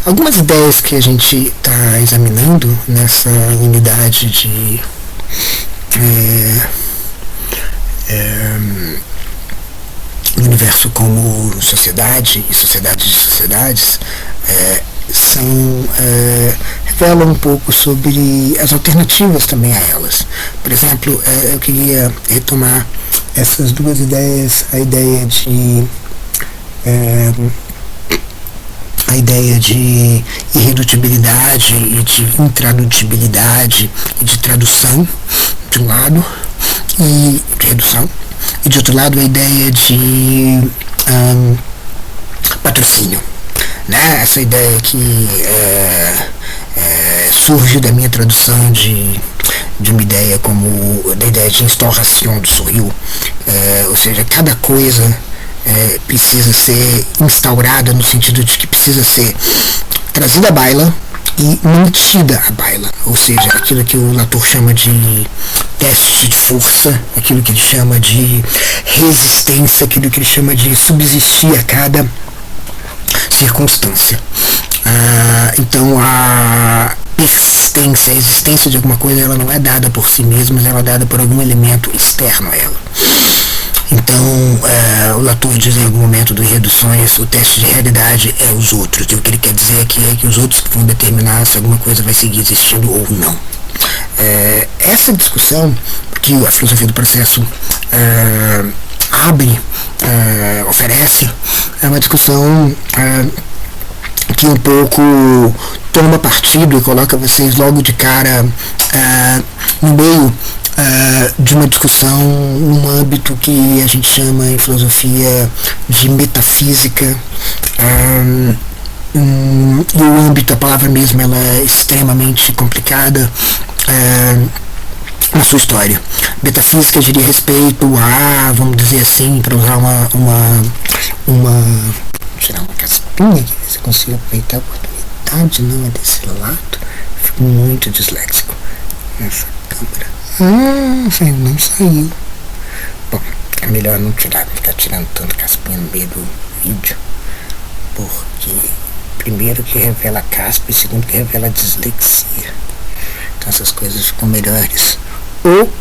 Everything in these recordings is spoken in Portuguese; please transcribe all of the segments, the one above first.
Algumas ideias que a gente está examinando nessa unidade de universo como sociedade e sociedade de sociedades revelam um pouco sobre as alternativas também a elas. Por exemplo, eu queria retomar essas duas ideias, a ideia de irredutibilidade e de intradutibilidade e de tradução, de um lado, e de redução, e de outro lado a ideia de patrocínio, né? Essa ideia que surge da minha tradução de uma ideia como da ideia de instauração do Surreal, ou seja, cada coisa precisa ser instaurada no sentido de que precisa ser trazida à baila e mantida à baila, ou seja, aquilo que o Latour chama de teste de força, aquilo que ele chama de resistência, aquilo que ele chama de subsistir a cada circunstância. Então a persistência, a existência de alguma coisa, ela não é dada por si mesma, ela é dada por algum elemento externo a ela. Então, o Latour diz em algum momento do Reduções, o teste de realidade é os outros, e o que ele quer dizer aqui é que os outros vão determinar se alguma coisa vai seguir existindo ou não. Essa discussão que a filosofia do processo abre, oferece, é uma discussão que um pouco toma partido e coloca vocês logo de cara no meio de uma discussão num âmbito que a gente chama em filosofia de metafísica, e o âmbito, a palavra mesmo, ela é extremamente complicada na sua história. Metafísica diria respeito a, vamos dizer assim, para usar vou tirar uma caspinha aqui, se eu consigo aproveitar a oportunidade, não é desse lado, fico muito disléxico nessa câmera. Não saiu. Bom, é melhor não ficar tirando tanto caspinha no meio do vídeo, porque primeiro que revela caspa e segundo que revela dislexia. Então essas coisas ficam melhores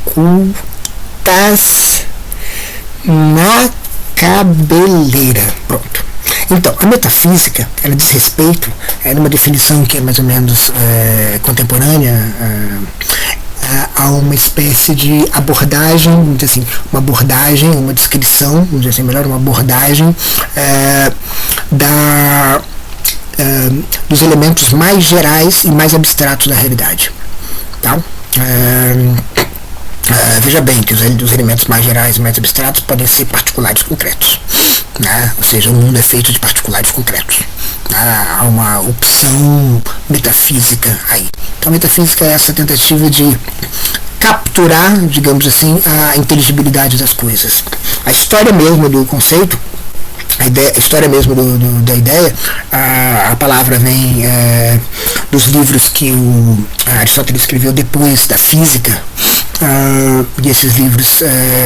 ocultas na cabeleira. Pronto. Então, a metafísica, ela diz respeito, numa definição que é mais ou menos contemporânea, a uma espécie de abordagem, vamos dizer assim, uma descrição, vamos dizer assim, melhor, uma abordagem dos elementos mais gerais e mais abstratos da realidade. Tá? Veja bem que os elementos mais gerais e mais abstratos podem ser particulares concretos, né? Ou seja, o mundo é feito de particulares concretos. Há uma opção metafísica aí. Então a metafísica é essa tentativa de capturar, digamos assim, a inteligibilidade das coisas. A história mesmo do conceito, a história mesmo da ideia, a palavra vem dos livros que o Aristóteles escreveu depois da física, e esses livros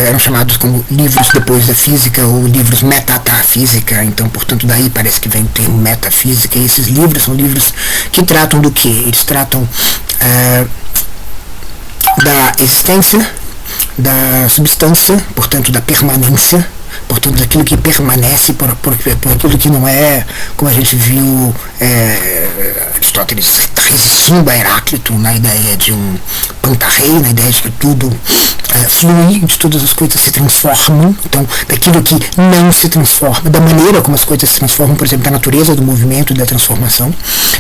eram chamados como livros depois da física ou livros metatafísica. Então, portanto, daí parece que vem o termo metafísica. E esses livros são livros que tratam do quê? Eles tratam da existência, da substância, portanto da permanência, portanto daquilo que permanece por aquilo que não é, como a gente viu Aristóteles resistindo a Heráclito na ideia de um pantarrei, na ideia de que tudo flui, de todas as coisas se transformam. Então, daquilo que não se transforma, da maneira como as coisas se transformam, por exemplo, da natureza do movimento e da transformação.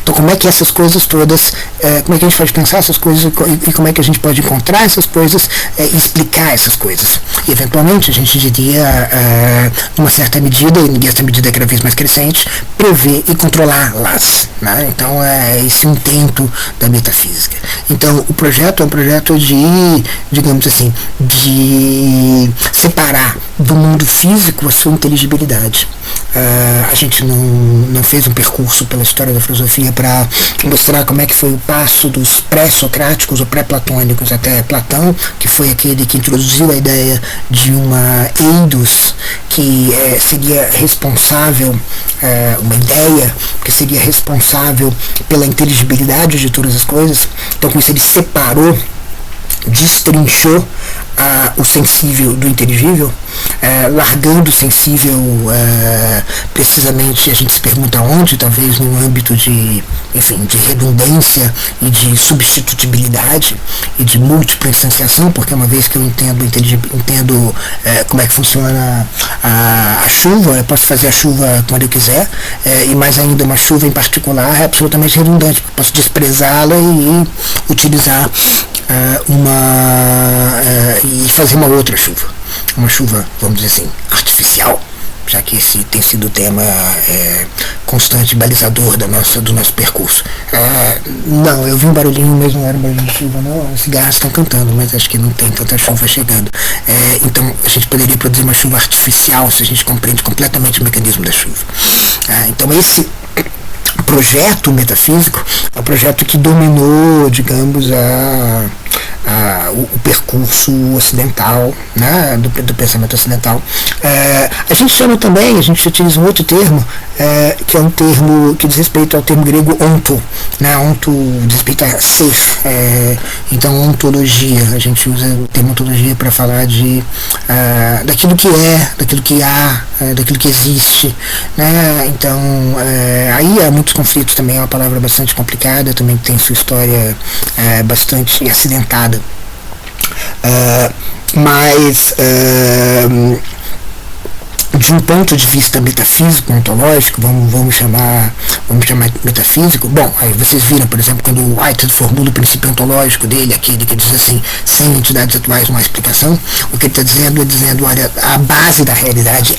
Então, como é que essas coisas todas, como é que a gente pode pensar essas coisas e como é que a gente pode encontrar essas coisas e explicar essas coisas. E, eventualmente, a gente diria, numa certa medida, e essa medida é cada vez mais crescente, prever e controlá-las, né? Então, é esse intento da metafísica. Então, o projeto é um projeto de, digamos assim, de separar do mundo físico a sua inteligibilidade a gente não fez um percurso pela história da filosofia para mostrar como é que foi o passo dos pré-socráticos ou pré-platônicos até Platão, que foi aquele que introduziu a ideia de uma eidos que seria responsável, uma ideia que seria responsável pela inteligibilidade de todas as coisas. Então, com isso ele separou, destrinchou o sensível do inteligível, largando o sensível precisamente, a gente se pergunta onde, talvez no âmbito de redundância e de substitutibilidade e de múltipla instanciação, porque uma vez que eu entendo como é que funciona a chuva, eu posso fazer a chuva quando eu quiser, e mais ainda uma chuva em particular é absolutamente redundante, porque eu posso desprezá-la e utilizar e fazer uma outra chuva, vamos dizer assim, artificial, já que esse tem sido o tema constante balizador do nosso percurso. Não, eu vi um barulhinho, mas não era um barulhinho de chuva, não. Os cigarros estão cantando, mas acho que não tem tanta chuva chegando. Então a gente poderia produzir uma chuva artificial se a gente compreende completamente o mecanismo da chuva. Então esse projeto metafísico é um projeto que dominou, digamos, o percurso ocidental, né, do pensamento ocidental. A gente chama também, a gente utiliza um outro termo, que é um termo que diz respeito ao termo grego onto, né, onto diz respeito a ser, então ontologia, a gente usa o termo ontologia para falar daquilo que daquilo que há, daquilo que existe, né, então aí há muitos conflitos também, é uma palavra bastante complicada, também tem sua história bastante acidentada. Mas de um ponto de vista metafísico, ontológico, vamos chamar metafísico. Bom, aí vocês viram, por exemplo, quando o Whitehead formula o princípio ontológico dele, aquele que diz assim, sem entidades atuais não há explicação, o que ele está dizendo é dizendo, olha, a base da realidade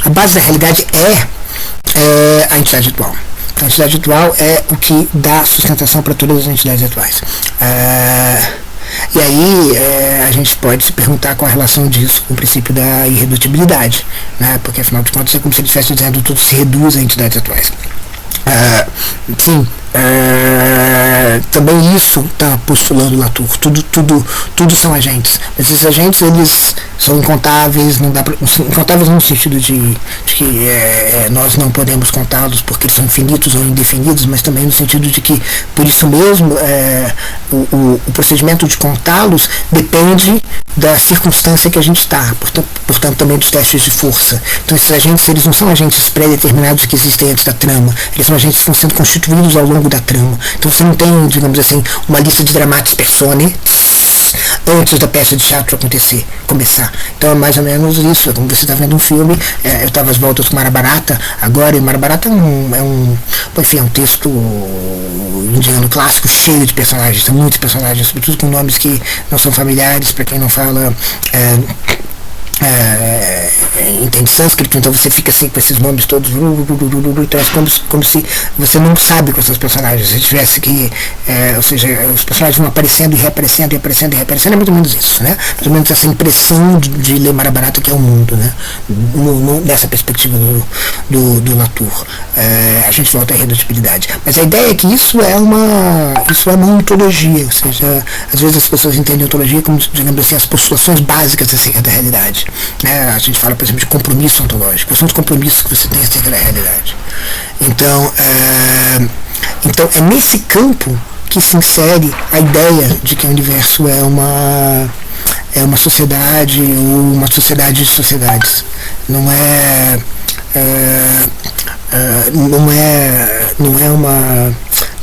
a base da realidade é a entidade atual. A entidade atual é o que dá sustentação para todas as entidades atuais. E aí a gente pode se perguntar qual a relação disso com o princípio da irredutibilidade, né? Porque afinal de contas é como se ele estivesse dizendo que tudo se reduz a entidades atuais. Sim, também isso está postulando Latour, tudo são agentes, mas esses agentes eles são incontáveis, não dá pra, incontáveis no sentido de que nós não podemos contá-los porque eles são infinitos ou indefinidos, mas também no sentido de que, por isso mesmo, o procedimento de contá-los depende da circunstância que a gente está, portanto também dos testes de força. Então esses agentes, eles não são agentes pré-determinados que existem antes da trama, eles são agentes que estão sendo constituídos ao longo da trama. Então você não tem, digamos assim, uma lista de dramatis personae antes da peça de teatro começar. Então é mais ou menos isso, como você está vendo um filme, eu estava às voltas com Mahabharata agora, e Mahabharata é um texto indiano clássico, cheio de personagens, tem muitos personagens, sobretudo com nomes que não são familiares para quem não fala entende sânscrito, então você fica assim com esses nomes todos, então é como se você não sabe quais são os personagens, se tivesse que, ou seja, os personagens vão aparecendo e reaparecendo, é muito menos isso, né? Mais ou menos essa impressão de ler Mahabharata que é o mundo, né? Nessa perspectiva do Latour. A gente volta à irredutibilidade, mas a ideia é que isso é uma ontologia, ou seja, às vezes as pessoas entendem ontologia como, digamos assim, as postulações básicas acerca da realidade. A gente fala, por exemplo, de compromisso ontológico, quais são os compromissos que você tem acerca da realidade. Então é nesse campo que se insere a ideia de que o universo é uma sociedade ou uma sociedade de sociedades. Não é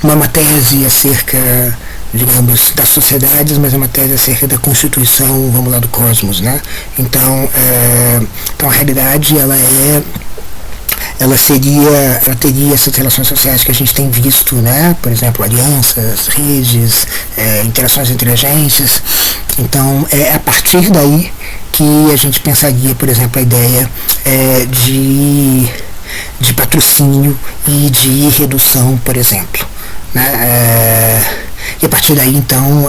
uma tese acerca, digamos, das sociedades, mas é uma tese acerca da constituição, vamos lá, do cosmos, né? Então a realidade, ela teria essas relações sociais que a gente tem visto, né? Por exemplo, alianças, redes, interações entre agências. Então é a partir daí que a gente pensaria, por exemplo, a ideia de patrocínio e de redução, por exemplo, né? E a partir daí, então,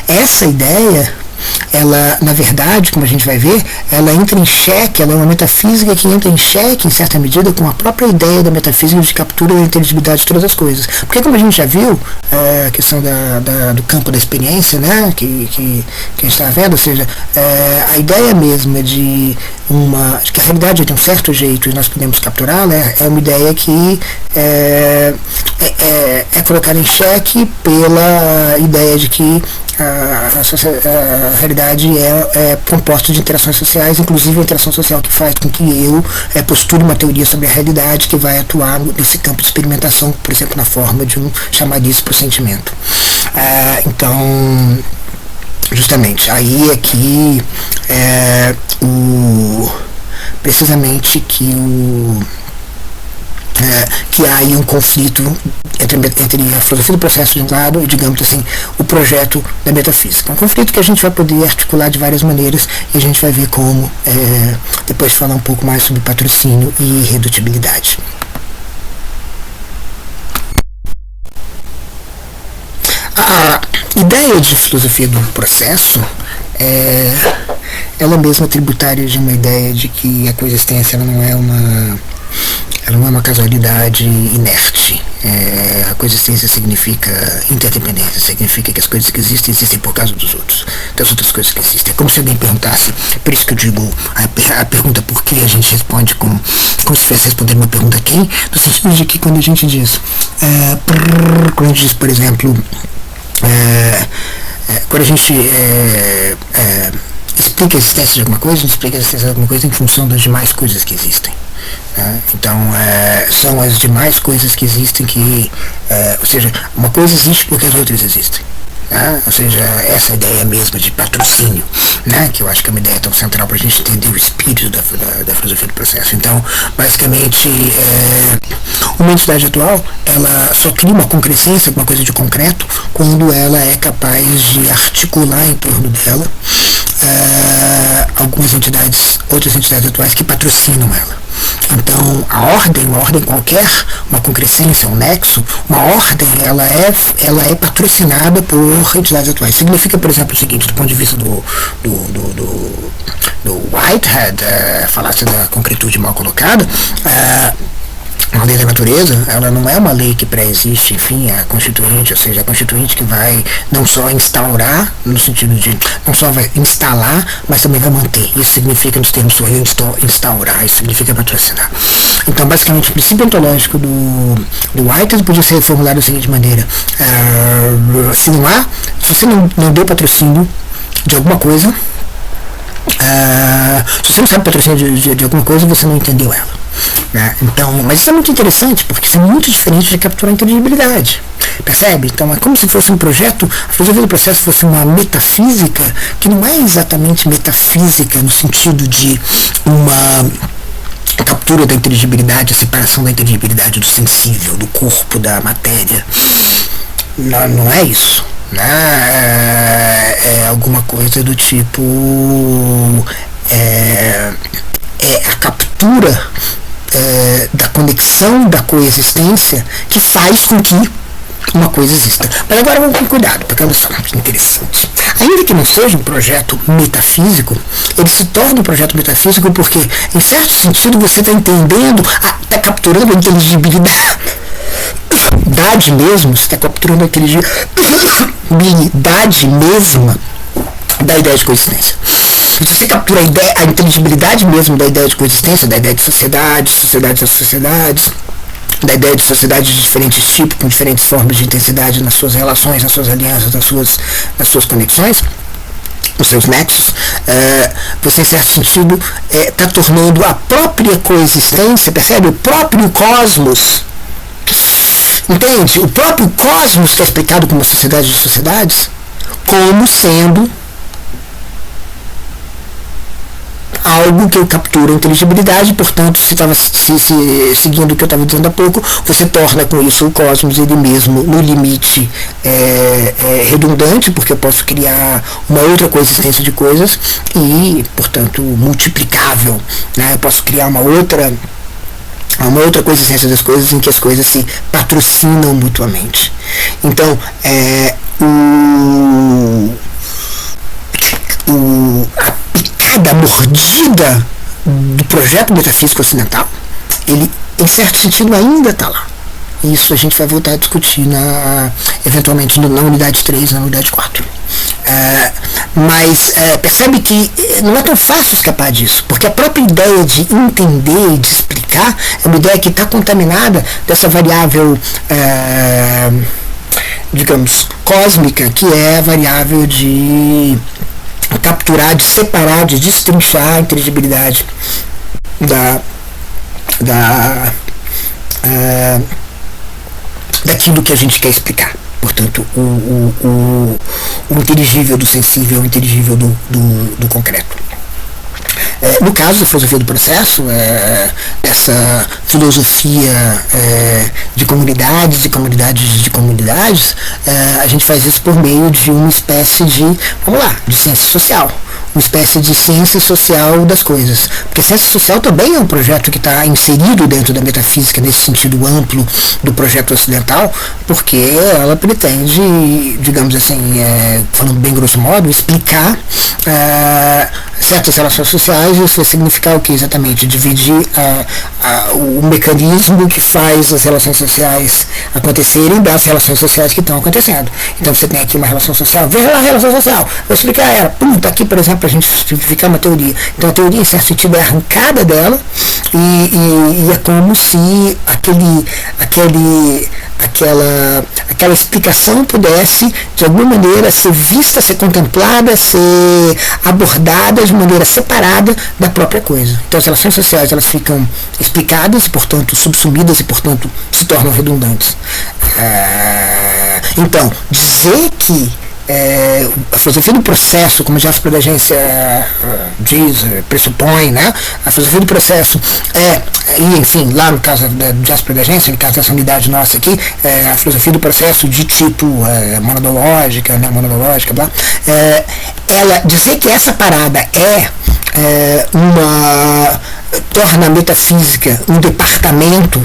essa ideia, ela, na verdade, como a gente vai ver, ela entra em xeque, ela é uma metafísica que entra em xeque, em certa medida, com a própria ideia da metafísica de captura da inteligibilidade de todas as coisas. Porque, como a gente já viu, a questão do campo da experiência, né, que a gente está vendo, ou seja, a ideia mesma de que a realidade é de um certo jeito e nós podemos capturá-la, é uma ideia que é colocada em xeque pela ideia de que a realidade é composta de interações sociais, inclusive a interação social que faz com que eu postule uma teoria sobre a realidade que vai atuar nesse campo de experimentação, por exemplo, na forma de um chamariz para o sentimento. Então, justamente, aí é que precisamente que há aí um conflito entre a filosofia do processo de um lado e, digamos assim, o projeto da metafísica. Um conflito que a gente vai poder articular de várias maneiras e a gente vai ver como depois falar um pouco mais sobre patrocínio e irredutibilidade. A ideia de filosofia do processo ela mesma é tributária de uma ideia de que a coexistência ela não é uma casualidade inerte. A coexistência significa interdependência, significa que as coisas que existem por causa dos outros, das outras coisas que existem. É como se alguém perguntasse, por isso que eu digo, a pergunta por que a gente responde como se estivesse respondendo uma pergunta quem, no sentido de que quando a gente diz, por exemplo, quando a gente explica a existência de alguma coisa, a gente explica a existência de alguma coisa em função das demais coisas que existem. Então, são as demais coisas que existem que, ou seja, uma coisa existe porque as outras existem. Ou seja, essa ideia mesmo de patrocínio, que eu acho que é uma ideia tão central para a gente entender o espírito da filosofia do processo. Então, basicamente, uma entidade atual, ela só cria uma concrescência, alguma coisa de concreto, quando ela é capaz de articular em torno dela outras entidades atuais que patrocinam ela. Então, uma ordem qualquer, uma concrescência, um nexo, uma ordem, ela é patrocinada por entidades atuais. Significa, por exemplo, o seguinte, do ponto de vista do Whitehead, falasse da concretude mal colocada, a lei da natureza, ela não é uma lei que pré-existe, enfim, a constituinte, ou seja, a constituinte que vai não só instaurar, no sentido de não só vai instalar, mas também vai manter. Isso significa, nos termos instaurar, isso significa patrocinar. Então, basicamente, o princípio ontológico do Whitehead podia ser formulado da seguinte maneira: se você não deu patrocínio de alguma coisa, se você não sabe patrocínio de alguma coisa, você não entendeu ela. Então, mas isso é muito interessante, porque isso é muito diferente de capturar a inteligibilidade. Percebe? Então é como se fosse um projeto, a filosofia do processo fosse uma metafísica, que não é exatamente metafísica no sentido de uma captura da inteligibilidade, a separação da inteligibilidade do sensível, do corpo, da matéria. Não é isso. É alguma coisa do tipo a captura da conexão, da coexistência, que faz com que uma coisa exista. Mas agora vamos com cuidado, porque olha só, que interessante. Ainda que não seja um projeto metafísico, ele se torna um projeto metafísico porque, em certo sentido, você está entendendo, está capturando a inteligibilidade mesmo, você está capturando a inteligibilidade mesma da ideia de coexistência. Se você captura a inteligibilidade mesmo da ideia de coexistência, da ideia de sociedades das sociedades, da ideia de sociedades de diferentes tipos, com diferentes formas de intensidade nas suas relações, nas suas alianças, nas suas conexões, nos seus nexos, você, em certo sentido, está tornando a própria coexistência, percebe? O próprio cosmos, entende? O próprio cosmos, que é explicado como sociedade de sociedades, como sendo algo que eu capturo a inteligibilidade, portanto, se estava seguindo o que eu estava dizendo há pouco, você torna com isso o cosmos ele mesmo, no limite, redundante, porque eu posso criar uma outra coexistência de coisas e, portanto, multiplicável. Eu posso criar uma outra coexistência das coisas em que as coisas se patrocinam mutuamente. Então, a picada, a mordida do projeto metafísico ocidental, ele em certo sentido ainda está lá. Isso a gente vai voltar a discutir eventualmente na unidade 3, na unidade 4. Mas percebe que não é tão fácil escapar disso, porque a própria ideia de entender e de explicar é uma ideia que está contaminada dessa variável, digamos, cósmica, que é a variável de capturar, de separar, de destrinchar a inteligibilidade daquilo que a gente quer explicar. Portanto, o inteligível do sensível, o inteligível do concreto. No caso da filosofia do processo, essa filosofia de comunidades e comunidades de comunidades, a gente faz isso por meio de uma espécie de, de ciência social. Uma espécie de ciência social das coisas. Porque ciência social também é um projeto que está inserido dentro da metafísica nesse sentido amplo do projeto ocidental, porque ela pretende, digamos assim, falando bem grosso modo, explicar certas relações sociais. Isso vai significar o que exatamente? Dividir o mecanismo que faz as relações sociais acontecerem das relações sociais que estão acontecendo. Então você tem aqui uma relação social, veja lá a relação social, vou explicar ela. Tá aqui, por exemplo, para a gente simplificar uma teoria. Então a teoria, em certo sentido, é arrancada dela e é como se aquela explicação pudesse, de alguma maneira, ser vista, ser contemplada, ser abordada de maneira separada da própria coisa. Então as relações sociais, elas ficam explicadas, portanto subsumidas e, portanto, se tornam redundantes. Então, dizer que a filosofia do processo, como a jurisprudência diz, pressupõe, né? A filosofia do processo e enfim, lá no caso da jurisprudência, no caso dessa unidade nossa aqui, a filosofia do processo de tipo monodológica, né? Monodológica, blá, ela dizer que essa parada torna a metafísica um departamento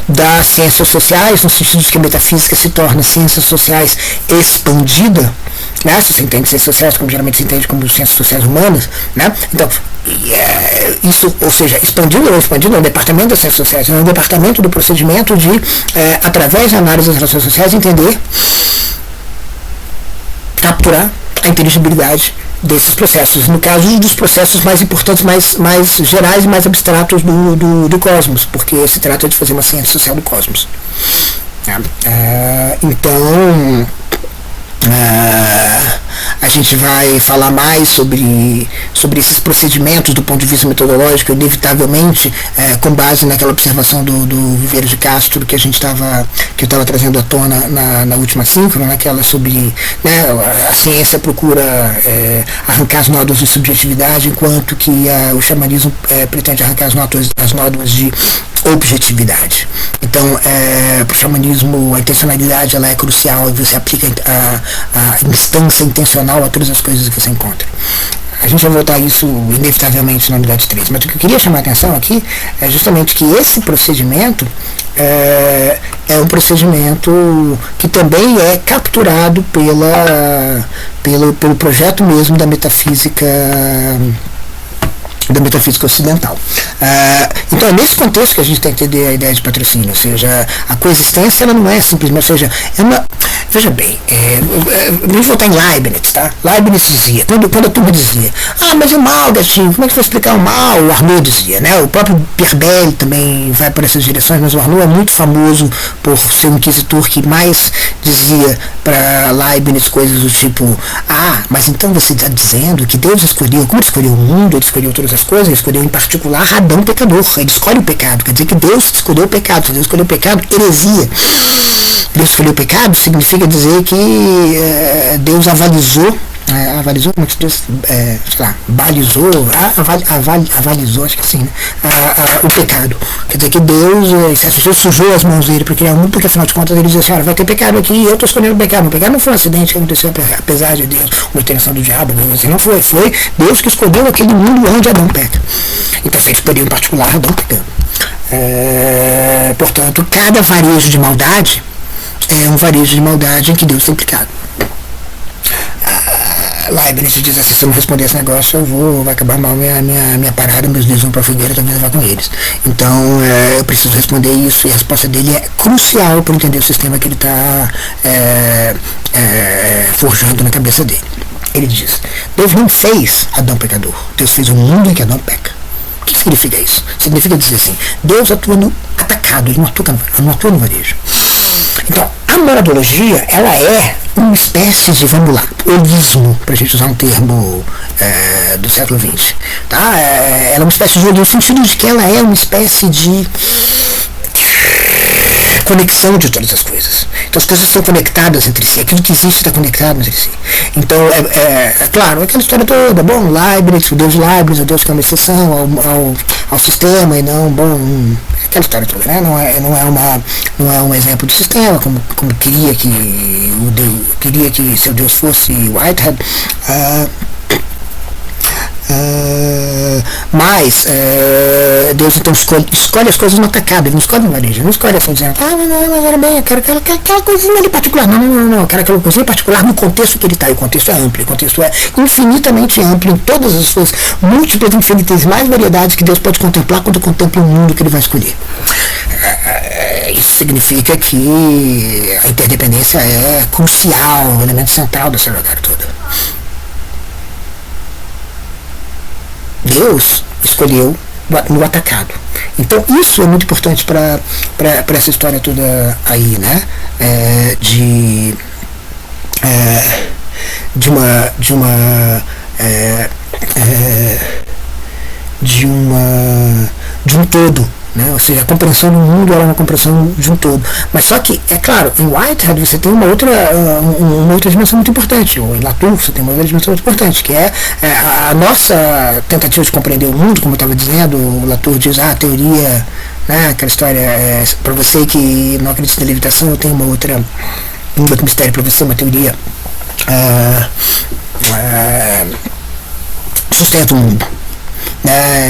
das ciências sociais, no sentido de que a metafísica se torna ciências sociais expandida, né? Se você entende ciências sociais como geralmente se entende como ciências sociais humanas, né? Então, isso, ou seja, expandido ou expandido é um departamento das ciências sociais, é um departamento do procedimento de, através da análise das relações sociais, entender, capturar a inteligibilidade desses processos, no caso dos processos mais importantes, mais gerais e mais abstratos do cosmos, porque se trata de fazer uma ciência social do cosmos. Então, a gente vai falar mais sobre esses procedimentos do ponto de vista metodológico, inevitavelmente, com base naquela observação do Viveiros de Castro que eu estava trazendo à tona na última síncrona, naquela sobre, né, a ciência procura arrancar as nódoas de subjetividade, enquanto que o xamanismo pretende arrancar as nódoas de objetividade. Então, para o xamanismo, a intencionalidade ela é crucial, e você aplica a instância intencional a todas as coisas que você encontra. A gente vai voltar a isso inevitavelmente na unidade 3, mas o que eu queria chamar a atenção aqui é justamente que esse procedimento é um procedimento que também é capturado pelo projeto mesmo da metafísica ocidental. Então é nesse contexto que a gente tem que entender a ideia de patrocínio, ou seja, a coexistência ela não é simplesmente, ou seja, veja bem, vamos voltar em Leibniz, tá? Leibniz dizia, quando a turma dizia, mas o mal, Gatinho, como é que vai explicar o mal? O Arnaud dizia, né? O próprio Pierre Bell também vai por essas direções, mas o Arnaud é muito famoso por ser um inquisitor que mais dizia para Leibniz coisas do tipo, mas então você está dizendo que Deus escolheu, como ele escolheu o mundo, ele escolheu todas as coisas, ele escolheu em particular Adão pecador, ele escolhe o pecado, quer dizer que Deus escolheu o pecado, se Deus escolheu o pecado, heresia. Deus escolheu o pecado significa dizer que Deus avalizou, como é que se diz? Balizou, avalizou, acho que assim, né? O pecado. Quer dizer que Deus, certo dia, sujou as mãos dele para criar o mundo, porque afinal de contas ele dizia assim, vai ter pecado aqui e eu estou escolhendo o pecado. O pecado não foi um acidente que aconteceu apesar de Deus, uma intervenção do diabo, não foi Deus que escolheu aquele mundo onde Adão peca. Então ele escolheu em particular Adão pecando. Portanto, cada varejo de maldade é um varejo de maldade em que Deus é implicado. Leibniz diz assim, se eu não responder esse negócio, vai acabar mal minha parada, meus dedos vão pra fogueira, talvez eu vá com eles. Então, eu preciso responder isso, e a resposta dele é crucial para entender o sistema que ele está forjando na cabeça dele. Ele diz, Deus não fez Adão pecador, Deus fez um mundo em que Adão peca. O que significa isso? Significa dizer assim, Deus atua no atacado, ele não atua no varejo. Então, a moradologia, ela é uma espécie de, vamos lá, holismo, para a gente usar um termo do século XX. Tá? Ela é uma espécie de holismo, no sentido de que ela é uma espécie de conexão de todas as coisas. Então as coisas estão conectadas entre si, aquilo que existe está conectado entre si. Então, claro, aquela história toda, bom, Leibniz, o Deus Leibniz, o Deus que é uma exceção ao sistema, e não, bom, aquela história toda, né? Não é um exemplo de sistema, como queria que seu Deus fosse Whitehead. Mas Deus então escolhe as coisas no atacado, ele não escolhe no varejo, ele não escolhe assim dizendo, mas era bem, eu quero aquela coisinha ali particular, não, eu quero aquela coisinha particular no contexto que ele está, e o contexto é amplo, o contexto é infinitamente amplo em todas as suas múltiplas, infinitesimais variedades que Deus pode contemplar quando contempla o mundo que ele vai escolher. Isso significa que a interdependência é crucial, um elemento central dessa jogada toda. Deus escolheu no atacado. Então isso é muito importante para essa história toda aí, né? De um todo. Né? Ou seja, a compreensão do mundo era uma compreensão de um todo. Mas só que, é claro, em Whitehead você tem uma outra dimensão muito importante, ou em Latour você tem uma outra dimensão muito importante, que é a nossa tentativa de compreender o mundo, como eu estava dizendo. O Latour diz, a teoria, né, aquela história, para você que não acredita na levitação, eu tenho um outro mistério para você, uma teoria sustenta o mundo.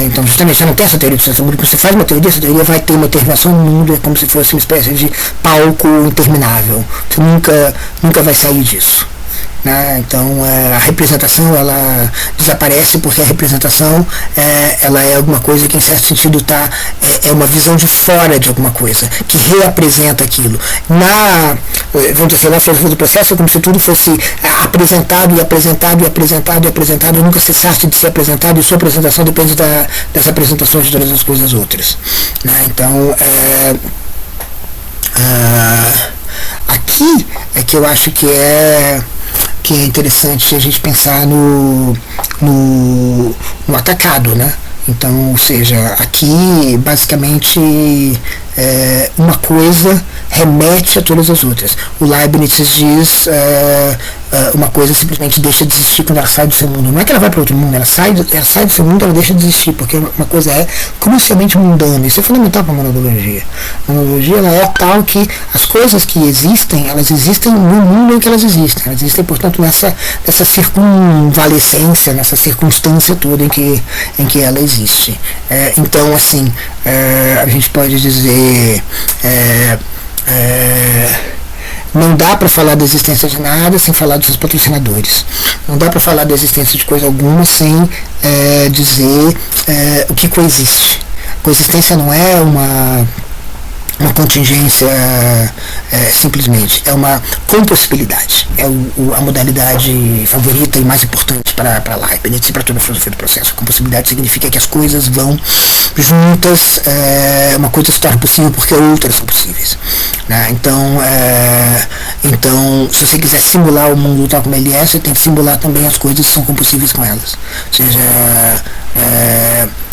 Então justamente você não tem essa teoria de sustentação, porque você faz uma teoria, essa teoria vai ter uma intervenção no mundo, é como se fosse uma espécie de palco interminável, você nunca vai sair disso. Então a representação ela desaparece, porque a representação ela é alguma coisa que em certo sentido é uma visão de fora de alguma coisa que reapresenta aquilo. Vamos dizer, na filosofia do processo é como se tudo fosse apresentado e nunca cessasse de ser apresentado, e sua apresentação depende das apresentações de todas as coisas outras. Então aqui é que eu acho que é interessante a gente pensar no atacado, né? Então, ou seja, aqui basicamente uma coisa remete a todas as outras. O Leibniz diz uma coisa simplesmente deixa de existir quando ela sai do seu mundo. Não é que ela vai para outro mundo, ela sai do seu mundo, ela deixa de existir, porque uma coisa é crucialmente mundana. Isso é fundamental para a monologia. A monologia ela é tal que as coisas que existem, elas existem no mundo em que elas existem. Elas existem, portanto, nessa circunvalescência, nessa circunstância toda em que ela existe. Então, assim, a gente pode dizer... não dá para falar da existência de nada sem falar dos seus patrocinadores. Não dá para falar da existência de coisa alguma sem dizer o que coexiste. Coexistência não é uma contingência simplesmente, é uma compossibilidade, é a modalidade favorita e mais importante para Leibniz e para toda a filosofia do processo. A compossibilidade significa que as coisas vão juntas, uma coisa se torna possível porque outras são possíveis, né? Então, se você quiser simular o mundo tal como ele é, você tem que simular também as coisas que são compossíveis com elas. Ou seja,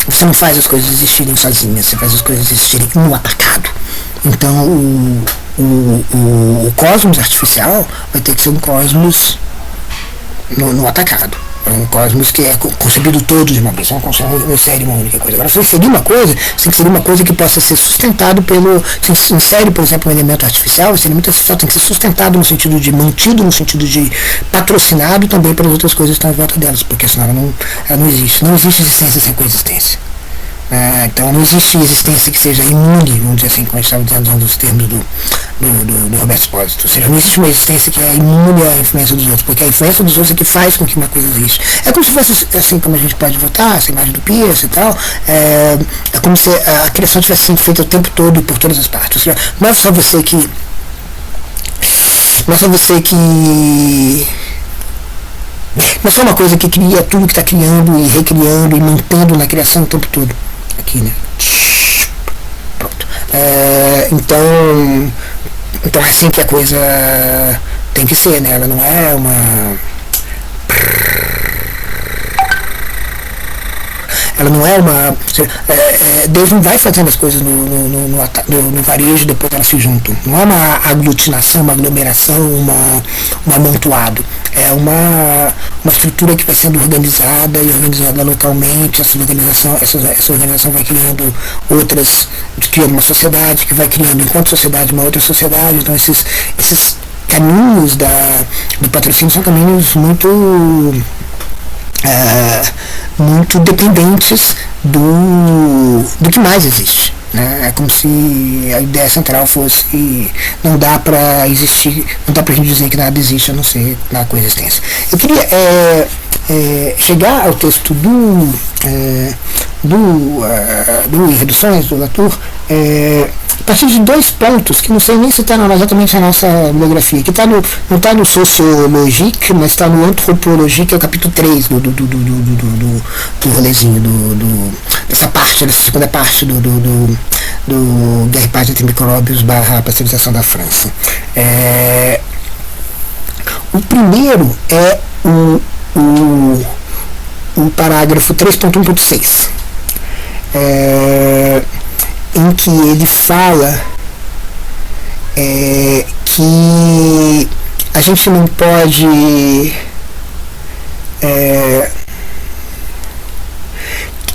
você não faz as coisas existirem sozinhas, você faz as coisas existirem no atacado. Então o cosmos artificial vai ter que ser um cosmos no atacado. É um cosmos que é concebido todo de uma vez, não é série uma única coisa. Agora, se você inserir uma coisa, você tem que ser uma coisa que possa ser sustentado se você insere, por exemplo, um elemento artificial, esse elemento artificial tem que ser sustentado no sentido de mantido, no sentido de patrocinado também pelas outras coisas que estão em volta delas, porque senão ela não existe. Não existe existência sem coexistência. Então não existe existência que seja imune, vamos dizer assim, como a gente estava dizendo os termos do Roberto Espósito. Ou seja, não existe uma existência que é imune à influência dos outros, porque a influência dos outros é que faz com que uma coisa exista. É como se fosse assim, como a gente pode votar, essa imagem do Pierce e tal, é como se a criação tivesse sido feita o tempo todo e por todas as partes. Ou seja, não é só você que não é só uma coisa que cria tudo que está criando e recriando e mantendo na criação o tempo todo. Aqui, né? Pronto. Então é assim que a coisa tem que ser, né? Ela não é uma... Ela não é uma... Deus não vai fazendo as coisas no varejo e depois elas se juntam. Não é uma aglutinação, uma aglomeração, um amontoado. É uma estrutura que vai sendo organizada e organizada localmente. Essa organização vai criando outras, criando uma sociedade que vai criando, enquanto sociedade, uma outra sociedade. Então esses caminhos do patrocínio são caminhos muito dependentes do que mais existe, né? É como se a ideia central fosse: não dá para existir, não dá para a gente dizer que nada existe a não ser na coexistência. Eu queria chegar ao texto do Reduções, do Latour, a partir de dois pontos que não sei nem se está exatamente na nossa bibliografia, que não está no Sociologique, mas está no Anthropologie, que é o capítulo 3 do rolezinho, dessa segunda parte do Guerra e Paz entre Micróbios / Pasteurização da França. O primeiro é o parágrafo 3.1.6, em que ele fala que a gente não pode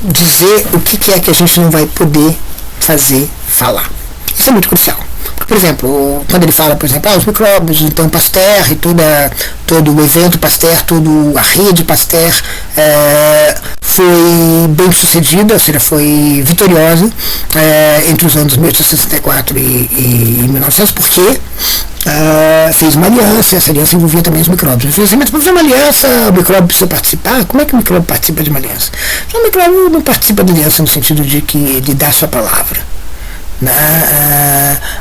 dizer o que é que a gente não vai poder falar. Isso é muito crucial. Por exemplo, quando ele fala, por exemplo, os micróbios, então Pasteur e todo o evento Pasteur, toda a rede Pasteur foi bem sucedida, ou seja, foi vitoriosa entre os anos 1864 e 1900, porque fez uma aliança, essa aliança envolvia também os micróbios. Eu falei assim, mas uma aliança, o micróbio precisa participar? Como é que o micróbio participa de uma aliança? O micróbio não participa da aliança no sentido de que ele dá a sua palavra,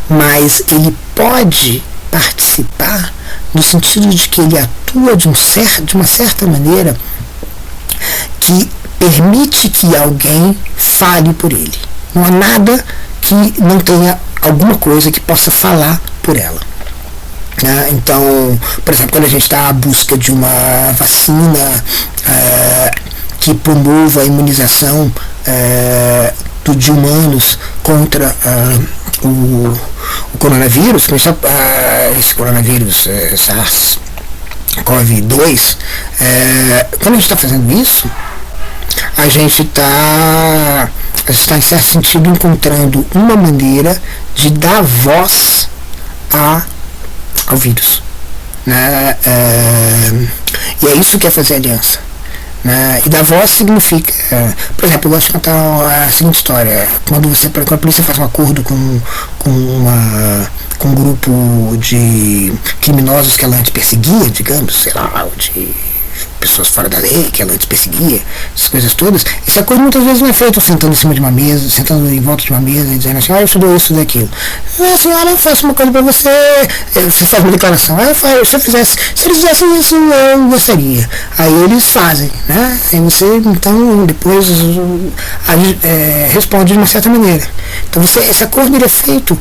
mas ele pode participar no sentido de que ele atua de uma certa maneira que permite que alguém fale por ele. Não há nada que não tenha alguma coisa que possa falar por ela. Então, por exemplo, quando a gente está à busca de uma vacina que promova a imunização de humanos contra o coronavírus, esse coronavírus SARS-CoV-2, quando a gente está fazendo isso, a gente está, em certo sentido, encontrando uma maneira de dar voz ao vírus, né? E é isso que é fazer aliança. E dar voz significa, por exemplo, eu gosto de contar a seguinte história: quando a polícia faz um acordo com um grupo de criminosos que ela antes perseguia, digamos, sei lá, de pessoas fora da lei, que ela antes perseguia, essas coisas todas, esse acordo muitas vezes não é feito sentando em cima de uma mesa, sentando em volta de uma mesa e dizendo assim: eu estudou isso, daquilo. A senhora, eu faço uma coisa para você, você faz uma declaração, se eles fizessem isso, eu gostaria. Aí eles fazem, né? Aí você, então, depois responde de uma certa maneira. Então esse acordo ele é feito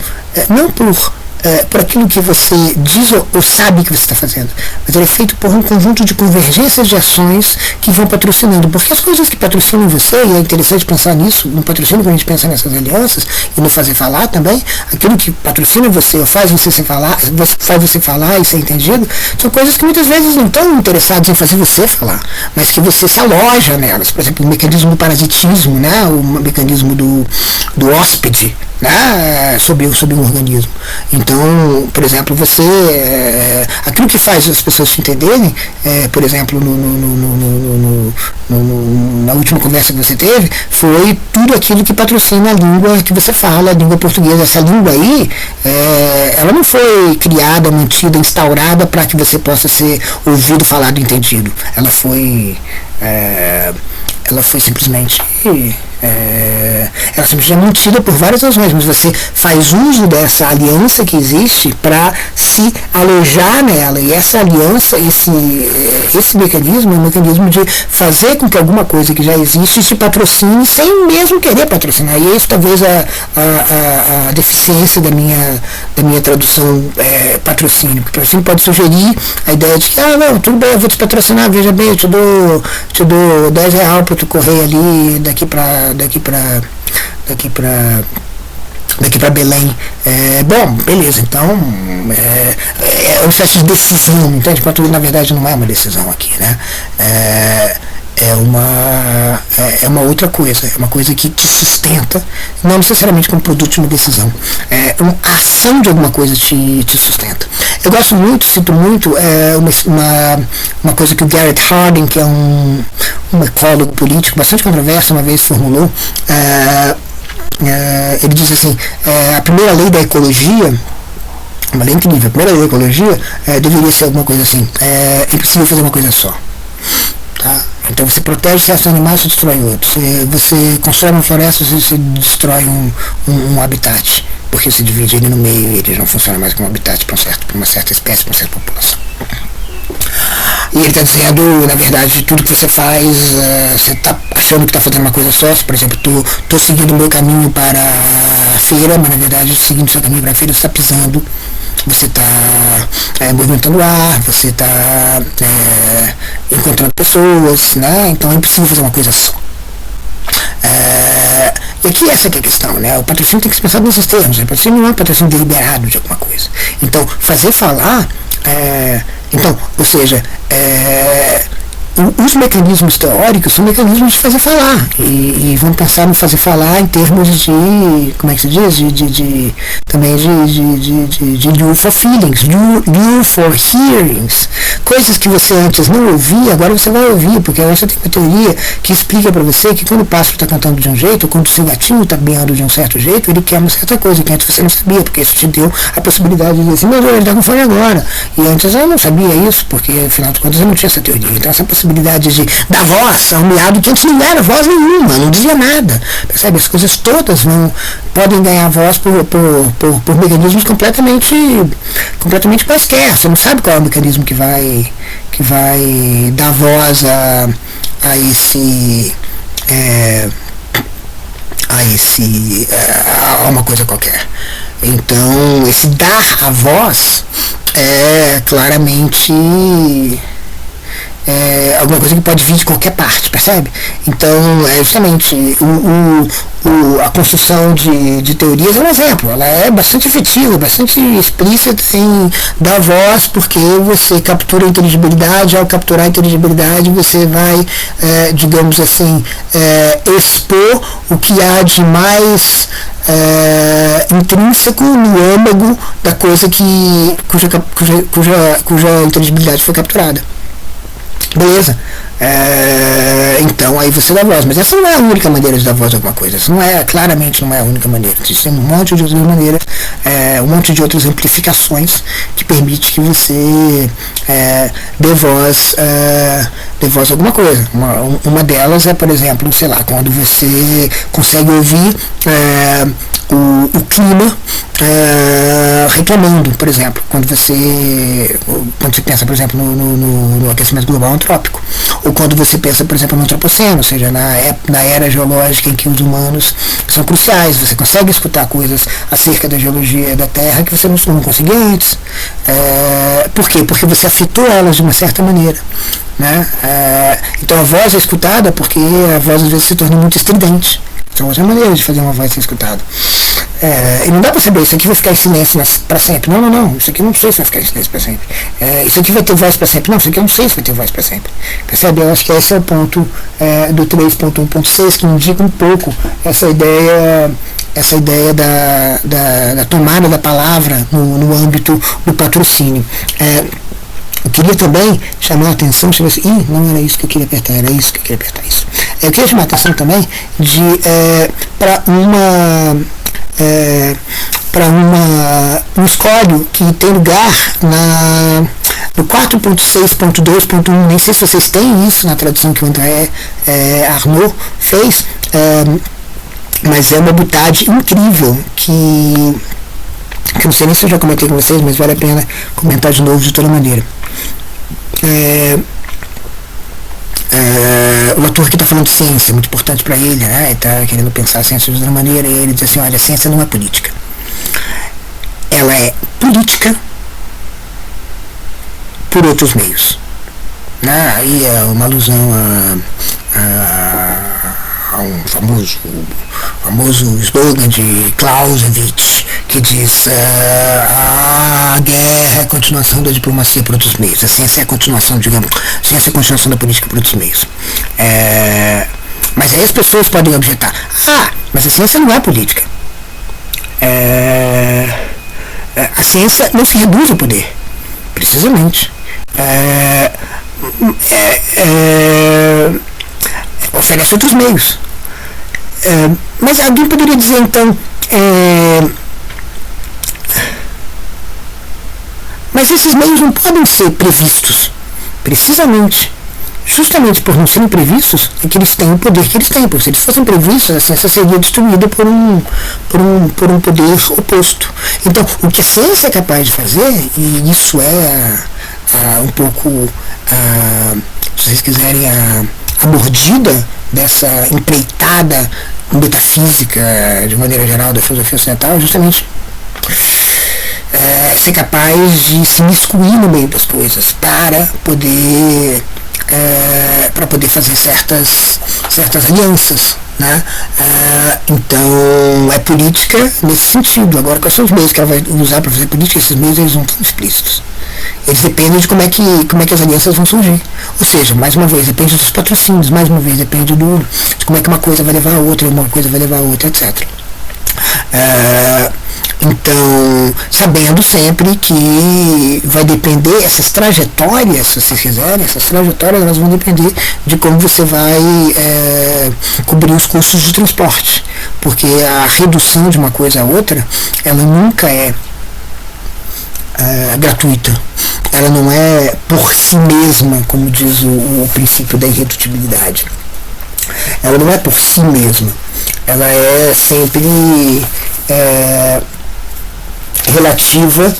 não por aquilo que você diz ou sabe que você está fazendo, mas ele é feito por um conjunto de convergências de ações que vão patrocinando, porque as coisas que patrocinam você, e é interessante pensar nisso, no patrocínio, quando a gente pensa nessas alianças, e no fazer falar também, aquilo que patrocina você, ou faz você falar e ser entendido, são coisas que muitas vezes não estão interessadas em fazer você falar, mas que você se aloja nelas. Por exemplo, o mecanismo do parasitismo, né? O mecanismo do hóspede, né, sobre um organismo. Então, por exemplo, aquilo que faz as pessoas te entenderem, por exemplo, na última conversa que você teve, foi tudo aquilo que patrocina a língua que você fala, a língua portuguesa. Essa língua aí, ela não foi criada, mantida, instaurada para que você possa ser ouvido, falado, entendido. Ela foi simplesmente é mantida por várias razões, mas você faz uso dessa aliança que existe para se alojar nela, e essa aliança, esse mecanismo é um mecanismo de fazer com que alguma coisa que já existe te patrocine sem mesmo querer patrocinar. E isso talvez a deficiência da minha tradução patrocínio, porque patrocínio pode sugerir a ideia de que, não, tudo bem, eu vou te patrocinar, veja bem, eu te dou R$10 para tu correr ali daqui para Belém. Bom, beleza, então é uma espécie de decisão, entende? Enquanto na verdade não é uma decisão aqui, né? É uma outra coisa, é uma coisa que te sustenta, não necessariamente como produto de uma decisão. A ação de alguma coisa te sustenta. Eu gosto muito, cito muito, uma coisa que o Garrett Hardin, que é um ecólogo político bastante controverso, uma vez formulou. Ele diz assim, a primeira lei da ecologia, uma lei incrível, a primeira lei da ecologia deveria ser alguma coisa assim, é impossível fazer uma coisa só. Tá? Então você protege certos animais, você destrói outros. Você constrói uma floresta, você destrói um habitat, porque você divide ele no meio e ele não funciona mais como habitat para uma certa espécie, para uma certa população. E ele está dizendo, na verdade, tudo que você faz, você está achando que está fazendo uma coisa só. Por exemplo, estou seguindo o meu caminho para a feira, mas na verdade, seguindo o seu caminho para a feira, você está pisando, você está movimentando o ar, você está encontrando pessoas, né? Então é impossível fazer uma coisa só. E aqui essa que é a questão, né? O patrocínio tem que ser pensado nesses termos. O patrocínio não é um patrocínio deliberado de alguma coisa. Então, fazer falar, ou seja, os mecanismos teóricos são mecanismos de fazer falar, e vamos pensar no fazer falar em termos de, como é que se diz, também de lure for feelings, lure for hearings, coisas que você antes não ouvia, agora você vai ouvir, porque agora você tem uma teoria que explica para você que quando o pássaro está cantando de um jeito, ou quando o seu gatinho está miando de um certo jeito, ele quer uma certa coisa que antes você não sabia, porque isso te deu a possibilidade de dizer assim, mas ele está com fome agora, e antes eu não sabia isso, porque afinal de contas eu não tinha essa teoria. Então essa possibilidade da voz ao miado, que antes não era voz nenhuma, não dizia nada, percebe? As coisas todas não podem ganhar voz por mecanismos completamente quaisquer. Você não sabe qual é o mecanismo que vai dar voz a uma coisa qualquer. Então esse dar a voz é claramente alguma coisa que pode vir de qualquer parte, percebe? Então, justamente a construção de teorias é um exemplo. Ela é bastante efetiva, bastante explícita em dar voz, porque você captura a inteligibilidade. Ao capturar a inteligibilidade, você vai, digamos assim, expor o que há de mais intrínseco no âmago da coisa cuja inteligibilidade foi capturada. Beleza? Então aí você dá voz, mas essa não é a única maneira de dar voz a alguma coisa. Essa claramente não é a única maneira. Existem um monte de outras maneiras, um monte de outras amplificações que permite que você dê voz a alguma coisa. Uma delas é, por exemplo, sei lá, quando você consegue ouvir o clima reclamando, por exemplo, quando você pensa, por exemplo, no aquecimento global antrópico, ou quando você pensa, por exemplo, no antropoceno, ou seja, na era geológica em que os humanos são cruciais, você consegue escutar coisas acerca da geologia da Terra que você não conseguia antes. Por quê? Porque você afetou elas de uma certa maneira, né? Então a voz é escutada porque a voz às vezes se torna muito estridente. Então outra maneira de fazer uma voz ser escutada. E não dá para saber, isso aqui vai ficar em silêncio para sempre. Não, isso aqui eu não sei se vai ficar em silêncio para sempre. Isso aqui vai ter voz para sempre. Não, isso aqui eu não sei se vai ter voz para sempre. Percebe? Eu acho que esse é o ponto do 3.1.6 que indica um pouco essa ideia essa ideia da tomada da palavra no âmbito do patrocínio. Eu queria também chamar a atenção, se você, não era isso que eu queria apertar, era isso que eu queria apertar, isso. Eu queria chamar a atenção também para um escolho que tem lugar no 4.6.2.1, nem sei se vocês têm isso na tradução que o André Arnaud fez, mas é uma butade incrível que não sei nem se eu já comentei com vocês, mas vale a pena comentar de novo de toda maneira. O ator que está falando de ciência, muito importante para ele, né? Ele está querendo pensar a ciência de outra maneira, e ele diz assim, olha, a ciência não é política. Ela é política por outros meios. Aí é uma alusão a um famoso slogan de Clausewitz, que diz a guerra é a continuação da diplomacia por outros meios, a ciência é a continuação, digamos, a ciência é a continuação da política por outros meios. Mas aí as pessoas podem objetar, mas a ciência não é política. A ciência não se reduz ao poder, precisamente. Oferece outros meios. Mas alguém poderia dizer então, mas esses meios não podem ser previstos, precisamente. Justamente por não serem previstos é que eles têm o poder que eles têm, porque se eles fossem previstos, a ciência seria destruída por um poder oposto. Então, o que a ciência é capaz de fazer, e isso é um pouco, se vocês quiserem, a mordida dessa empreitada metafísica, de maneira geral, da filosofia ocidental, justamente ser capaz de se miscuir no meio das coisas para poder fazer certas alianças, né? Então é política nesse sentido. Agora, quais são os meios que ela vai usar para fazer política? Esses meios eles não estão explícitos. Eles dependem de como é que as alianças vão surgir. Ou seja, mais uma vez, depende dos patrocínios, mais uma vez, depende de como é que uma coisa vai levar a outra, uma coisa vai levar a outra, etc. Então, sabendo sempre que vai depender, essas trajetórias, se vocês quiserem, essas trajetórias elas vão depender de como você vai cobrir os custos de transporte, porque a redução de uma coisa a outra, ela nunca é gratuita, ela não é por si mesma, como diz o princípio da irredutibilidade, ela não é por si mesma, ela é sempre relativa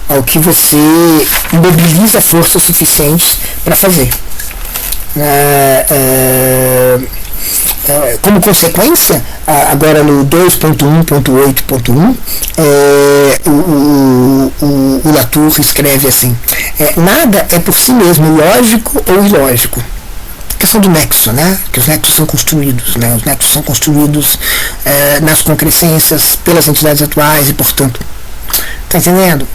ao que você mobiliza forças suficientes para fazer. Como consequência, agora no 2.1.8.1, o Latour escreve assim, nada é por si mesmo lógico ou ilógico. Questão do nexo, né? Que os nexos são construídos, né? Os nexos são construídos nas concrescências pelas entidades atuais e, portanto, tá entendendo?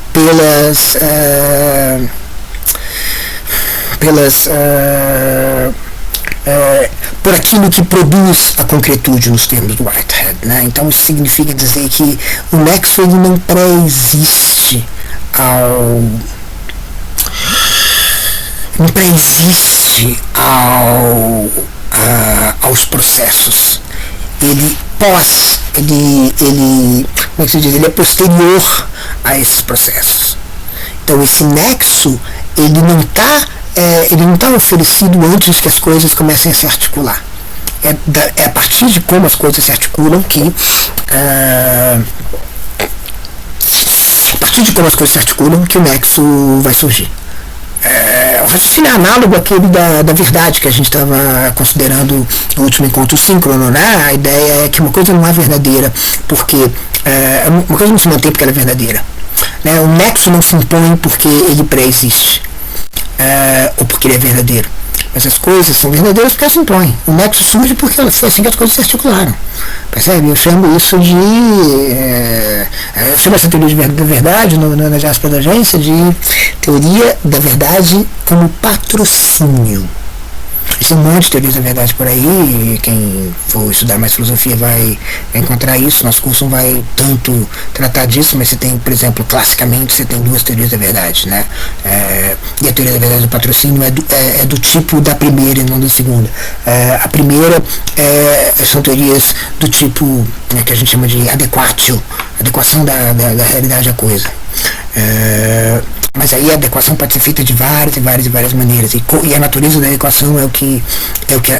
Por aquilo que produz a concretude nos termos do Whitehead, né? Então isso significa dizer que o nexo ele não pré-existe aos processos. Ele como é que se diz? Ele é posterior a esses processos. Então esse nexo ele não está oferecido antes que as coisas comecem a se articular. É a partir de como as coisas se articulam que o nexo vai surgir. O raciocínio é análogo àquele da verdade que a gente estava considerando no último encontro síncrono, né? A ideia é que uma coisa não é verdadeira porque uma coisa não se mantém porque ela é verdadeira, né? O nexo não se impõe porque ele pré-existe ou porque ele é verdadeiro, mas as coisas são verdadeiras porque elas se impõem. O nexo surge porque foi assim que as coisas se articularam, percebe? Eu chamo isso de eu chamo essa teoria da verdade na Jasper da Agência de teoria da verdade como patrocínio. Existem um monte de teorias da verdade por aí, e quem for estudar mais filosofia vai encontrar isso. Nosso curso não vai tanto tratar disso, mas você tem, por exemplo, classicamente você tem duas teorias da verdade, né? E a teoria da verdade do patrocínio é do tipo da primeira e não da segunda. A primeira são teorias do tipo, né, que a gente chama de adequação da realidade à coisa. Mas aí a adequação pode ser feita de várias maneiras, e a natureza da adequação é o que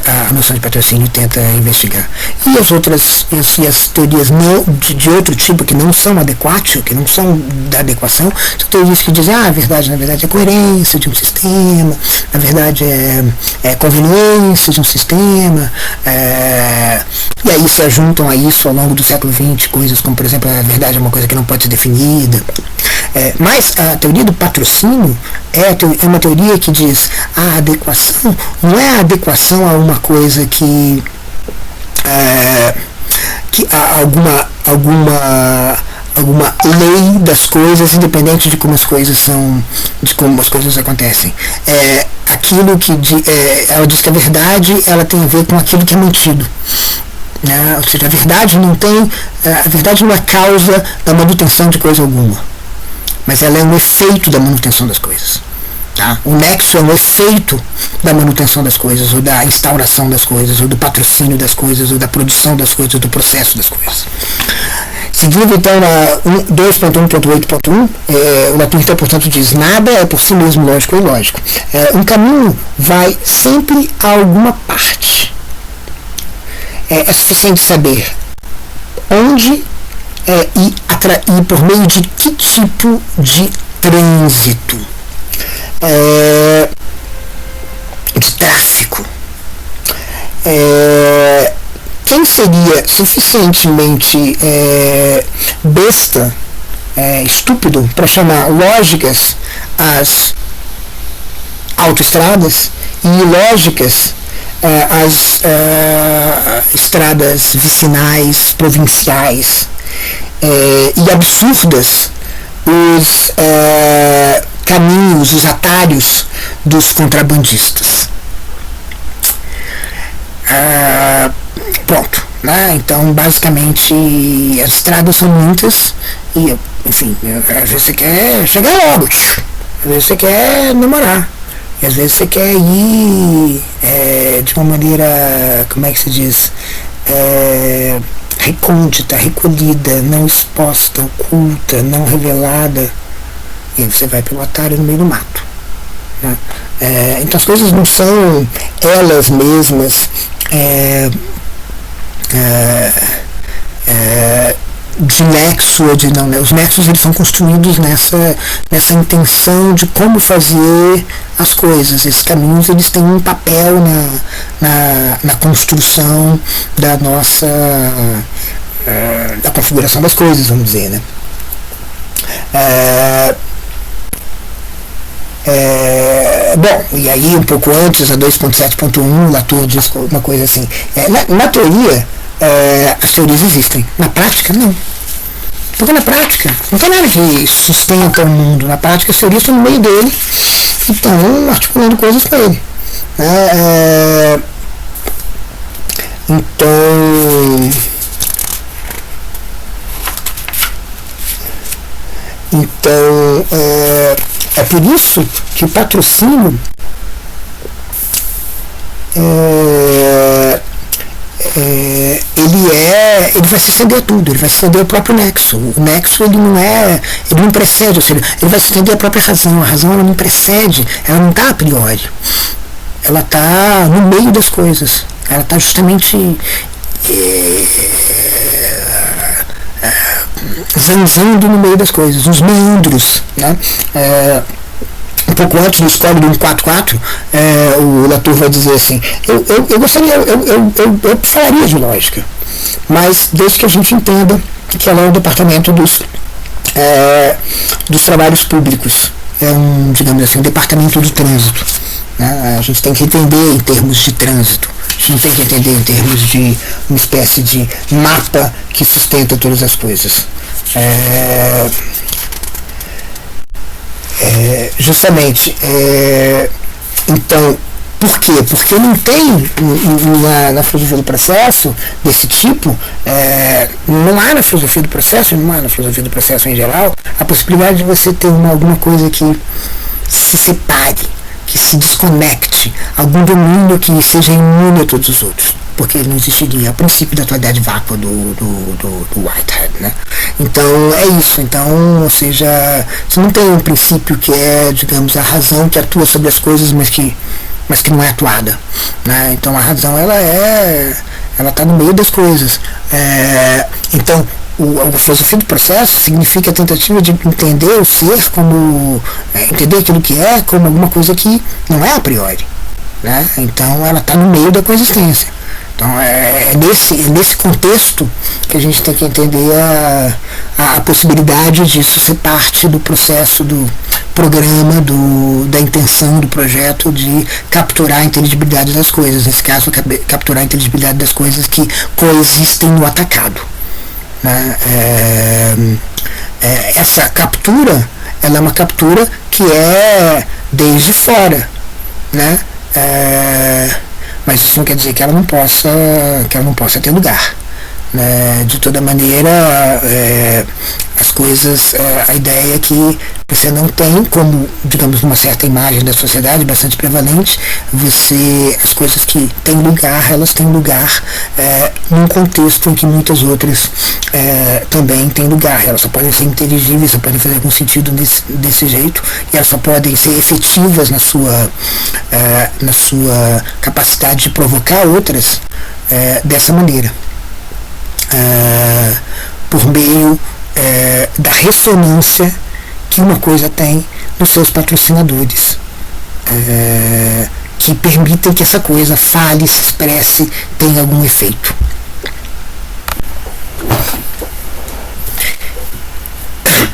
a noção de patrocínio tenta investigar. E as outras, as teorias não, de outro tipo, que não são adequatio, que não são da adequação, são teorias que dizem, a verdade na verdade é coerência de um sistema, a verdade é conveniência de um sistema, e aí se ajuntam a isso ao longo do século XX coisas como, por exemplo, a verdade é uma coisa que não pode ser definida. Mas a teoria do patrocínio é uma teoria que diz a adequação não é a adequação a uma coisa que alguma lei das coisas, independente de como as coisas são, de como as coisas acontecem. Aquilo que ela diz que a verdade ela tem a ver com aquilo que é mantido. Ou seja, a verdade não é causa da manutenção de coisa alguma, mas ela é um efeito da manutenção das coisas. Tá? O nexo é um efeito da manutenção das coisas, ou da instauração das coisas, ou do patrocínio das coisas, ou da produção das coisas, ou do processo das coisas. Seguindo então na 2.1.8.1, o Latour então, portanto, diz: nada é por si mesmo lógico ou ilógico. Um caminho vai sempre a alguma parte. É suficiente saber onde e por meio de que tipo de trânsito, de tráfico. Quem seria suficientemente besta, estúpido, para chamar lógicas as autoestradas e ilógicas as estradas vicinais, provinciais, e absurdas os caminhos, os atalhos dos contrabandistas? Pronto, né? Então basicamente as estradas são muitas e, enfim, às vezes você quer chegar logo, às vezes você quer namorar, e às vezes você quer ir de uma maneira, como é que se diz, recôndita, recolhida, não exposta, oculta, não revelada, e você vai pelo atalho no meio do mato, né? Então as coisas não são elas mesmas de nexo ou de não, né? Os nexos eles são construídos nessa intenção de como fazer as coisas. Esses caminhos eles têm um papel na construção da nossa da configuração das coisas, vamos dizer, né? Bom, e aí um pouco antes, a 2.7.1, Latour diz uma coisa assim, na teoria as teorias existem, na prática não. Porque na prática não tem nada que sustenta o mundo, na prática as teorias estão no meio dele e estão articulando coisas para ele. Então é por isso que o patrocínio ele vai se estender a tudo, ele vai se estender ao próprio nexo. O nexo ele não precede, ou seja, ele vai se estender à própria razão. A razão ela não precede, ela não está a priori, ela está no meio das coisas, ela está justamente zanzando no meio das coisas, os meandros, né? Um pouco antes do score do 1.4.4, o Latour vai dizer assim: eu gostaria, eu falaria de lógica, mas desde que a gente entenda que ela é um departamento dos trabalhos públicos, digamos assim, um departamento do trânsito, né? A gente tem que entender em termos de trânsito, a gente não tem que entender em termos de uma espécie de mapa que sustenta todas as coisas. Justamente, então Por quê? Porque não tem na filosofia do processo desse tipo, não há na filosofia do processo, não há na filosofia do processo em geral, a possibilidade de você ter alguma coisa que se separe, que se desconecte, algum domínio que seja imune a todos os outros, porque não existiria o princípio da atualidade vácua do Whitehead, né? Então é isso, então, ou seja, você não tem um princípio que é, digamos, a razão que atua sobre as coisas, mas que não é atuada, né? Então a razão ela está no meio das coisas, então a filosofia do processo significa a tentativa de entender o ser como entender aquilo que é como alguma coisa que não é a priori, né? Então ela está no meio da coexistência. Então é nesse contexto que a gente tem que entender a possibilidade disso ser parte do processo, do programa, da intenção do projeto de capturar a inteligibilidade das coisas, nesse caso capturar a inteligibilidade das coisas que coexistem no atacado, né? Essa captura, ela é uma captura que é desde fora, né? Mas isso não quer dizer que ela não possa ter lugar, né? De toda maneira, as coisas, a ideia é que você não tem, como, digamos, uma certa imagem da sociedade bastante prevalente, as coisas que têm lugar, elas têm lugar num contexto em que muitas outras também têm lugar. Elas só podem ser inteligíveis, só podem fazer algum sentido desse jeito, e elas só podem ser efetivas na sua capacidade de provocar outras dessa maneira, por meio da ressonância que uma coisa tem nos seus patrocinadores, que permitem que essa coisa fale, se expresse, tenha algum efeito.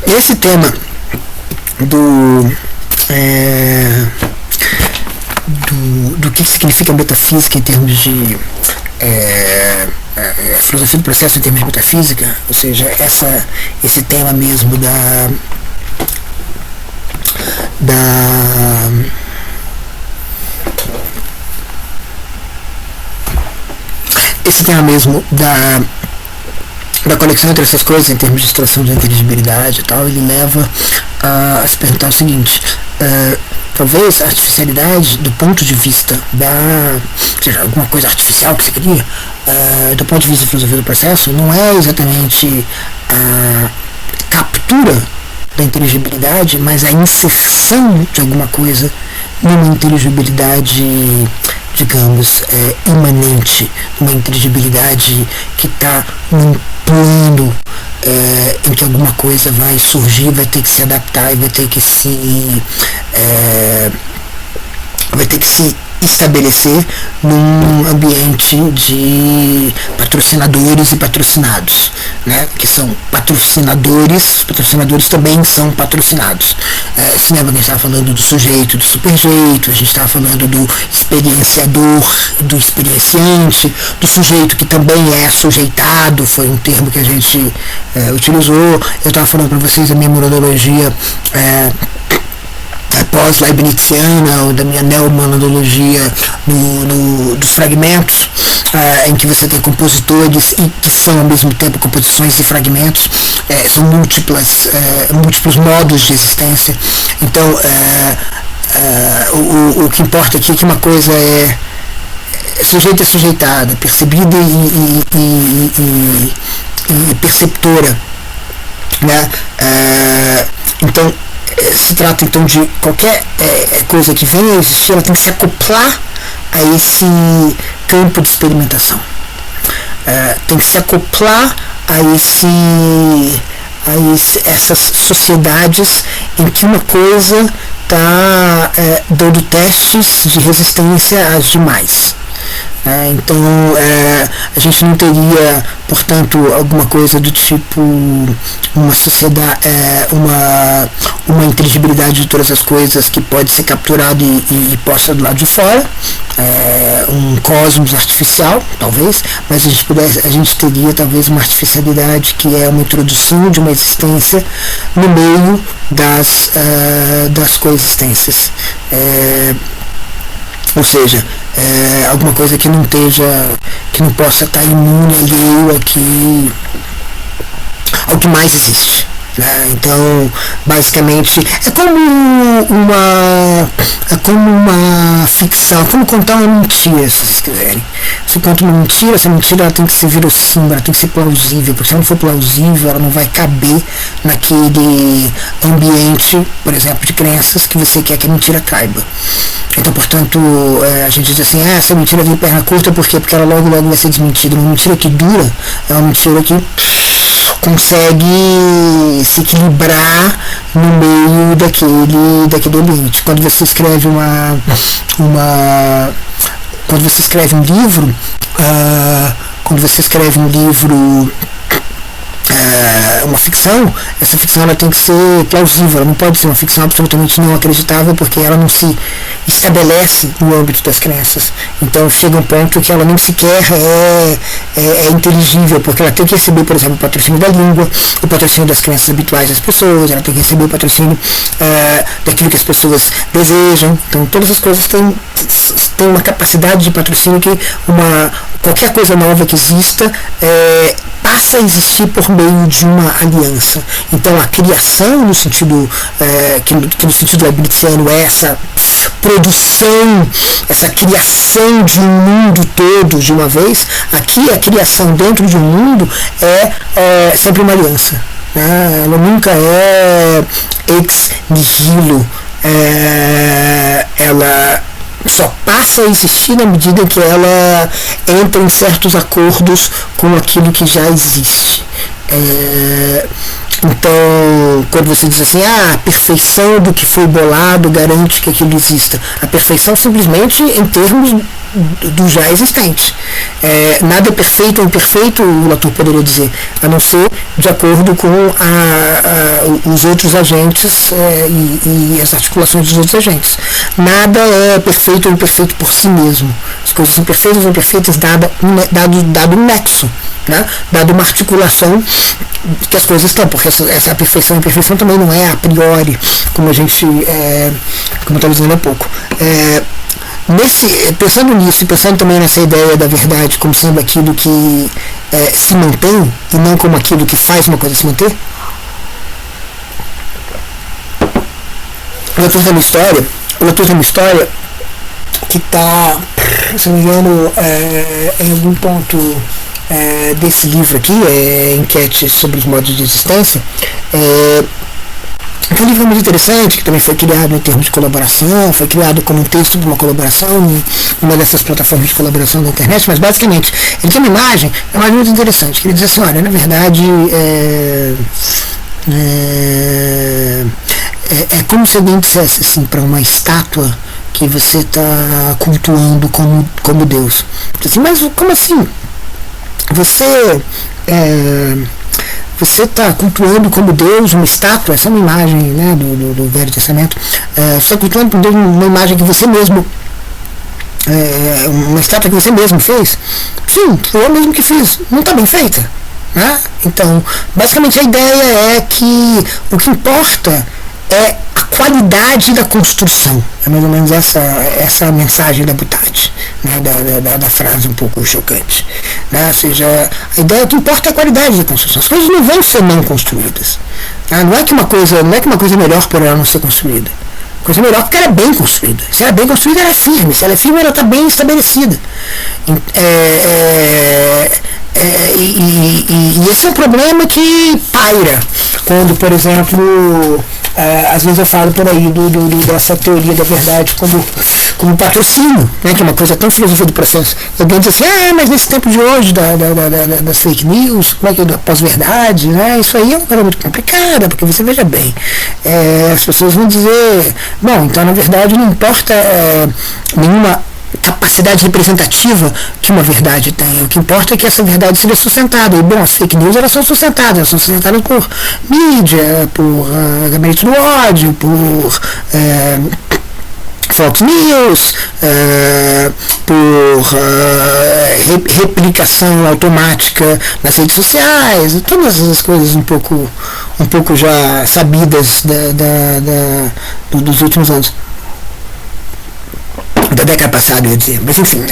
Esse tema do que significa metafísica em termos de a filosofia do processo em termos de metafísica, ou seja, esse tema mesmo esse tema mesmo da conexão entre essas coisas em termos de extração de inteligibilidade e tal, ele leva a se perguntar o seguinte: talvez a artificialidade, do ponto de vista ou seja, alguma coisa artificial que se cria, do ponto de vista da filosofia do processo, não é exatamente a captura da inteligibilidade, mas a inserção de alguma coisa numa inteligibilidade, digamos, imanente, uma inteligibilidade que está num plano em que alguma coisa vai surgir, vai ter que se adaptar e vai ter que se estabelecer num ambiente de patrocinadores e patrocinados, né? Que são patrocinadores, os patrocinadores também são patrocinados. Se lembra que a gente estava falando do sujeito, do superjeito, a gente estava falando do experienciador, do experienciante, do sujeito que também é sujeitado, foi um termo que a gente utilizou. Eu estava falando para vocês da minha monadologia pós-leibniziana, ou da minha neomonadologia dos fragmentos, em que você tem compositores e que são ao mesmo tempo composições e fragmentos, são múltiplos modos de existência. Então o que importa aqui é que uma coisa é sujeita e sujeitada, percebida e perceptora, né? Então se trata então de qualquer coisa que venha a existir, ela tem que se acoplar a esse campo de experimentação, tem que se acoplar a essas sociedades em que uma coisa está dando testes de resistência às demais. Então a gente não teria, portanto, alguma coisa do tipo uma sociedade, uma inteligibilidade de todas as coisas que pode ser capturada e posta do lado de fora, um cosmos artificial, talvez, mas a gente teria talvez uma artificialidade que é uma introdução de uma existência no meio das coexistências. Ou seja, alguma coisa que não esteja, que não possa estar imune alheio ao que mais existe. Né? Então, basicamente, é como uma ficção, como contar uma mentira, se vocês quiserem. Se conta uma mentira, essa mentira ela tem que ser verossímil, ela tem que ser plausível, porque se ela não for plausível, ela não vai caber naquele ambiente, por exemplo, de crenças que você quer que a mentira caiba. Então, portanto, a gente diz assim, essa mentira tem perna curta, por quê? Porque ela logo vai ser desmentida. Uma mentira que dura é uma mentira que consegue se equilibrar no meio daquele ambiente. Quando você escreve quando você escreve um livro, uma ficção, essa ficção ela tem que ser plausível, ela não pode ser uma ficção absolutamente não acreditável, porque ela não se estabelece no âmbito das crenças. Então chega um ponto que ela nem sequer é inteligível, porque ela tem que receber, por exemplo, o patrocínio da língua, o patrocínio das crenças habituais das pessoas, ela tem que receber o patrocínio daquilo que as pessoas desejam. Então todas as coisas têm uma capacidade de patrocínio que qualquer coisa nova que exista passa a existir por meio de uma aliança. Então a criação no sentido que no sentido leibniziano é essa produção, essa criação de um mundo todo de uma vez. Aqui a criação dentro de um mundo é sempre uma aliança, né? Ela nunca é ex nihilo, ela só passa a existir na medida que ela entra em certos acordos com aquilo que já existe. Então, quando você diz assim, a perfeição do que foi bolado garante que aquilo exista, a perfeição simplesmente em termos do já existente. Nada é perfeito ou imperfeito, o Latour poderia dizer, a não ser de acordo com os outros agentes e as articulações dos outros agentes. Nada é perfeito ou imperfeito por si mesmo. As coisas imperfeitas ou imperfeitas dado um nexo, né? Dado uma articulação que as coisas estão, porque essa perfeição e imperfeição também não é a priori, como como eu estava dizendo há pouco. Pensando nisso e pensando também nessa ideia da verdade como sendo aquilo que se mantém e não como aquilo que faz uma coisa se manter, o Latour tem uma história que está, se não me engano, em algum ponto desse livro aqui, Enquete sobre os modos de existência. É um livro muito interessante, que também foi criado em termos de colaboração, foi criado como um texto de uma colaboração numa dessas plataformas de colaboração da internet, mas basicamente ele tem uma imagem muito interessante, que ele diz assim, olha, na verdade é como se alguém dissesse assim para uma estátua que você está cultuando como Deus. Assim, mas como assim? Você está cultuando como Deus uma estátua, essa é uma imagem, né, do Velho Testamento, você está cultuando como Deus uma imagem que você mesmo, uma estátua que você mesmo fez? Sim, foi eu mesmo que fiz, não está bem feita, né? Então, basicamente a ideia é que o que importa é a qualidade da construção. É mais ou menos essa a mensagem da Butade, né, da frase um pouco chocante. Né? Ou seja, a ideia que importa é a qualidade da construção. As coisas não vão ser não construídas. Né? Não é que uma coisa é melhor por ela não ser construída. A coisa é melhor porque ela é bem construída. Se ela é bem construída, ela é firme. Se ela é firme, ela está bem estabelecida. E esse é um problema que paira quando, por exemplo, às vezes eu falo por aí dessa teoria da verdade como patrocínio, né, que é uma coisa tão filosofia do processo. Alguém diz assim, mas nesse tempo de hoje das fake news, como é que é da pós-verdade, né, isso aí é uma coisa muito complicada, porque você veja bem, as pessoas vão dizer, bom, então na verdade não importa nenhuma capacidade representativa que uma verdade tem. O que importa é que essa verdade seja sustentada. E, bom, as fake news elas são sustentadas por mídia, por gabinete do ódio, por Fox News, por replicação automática nas redes sociais, todas essas coisas um pouco já sabidas dos últimos anos. da década passada, eu ia dizer. Mas enfim,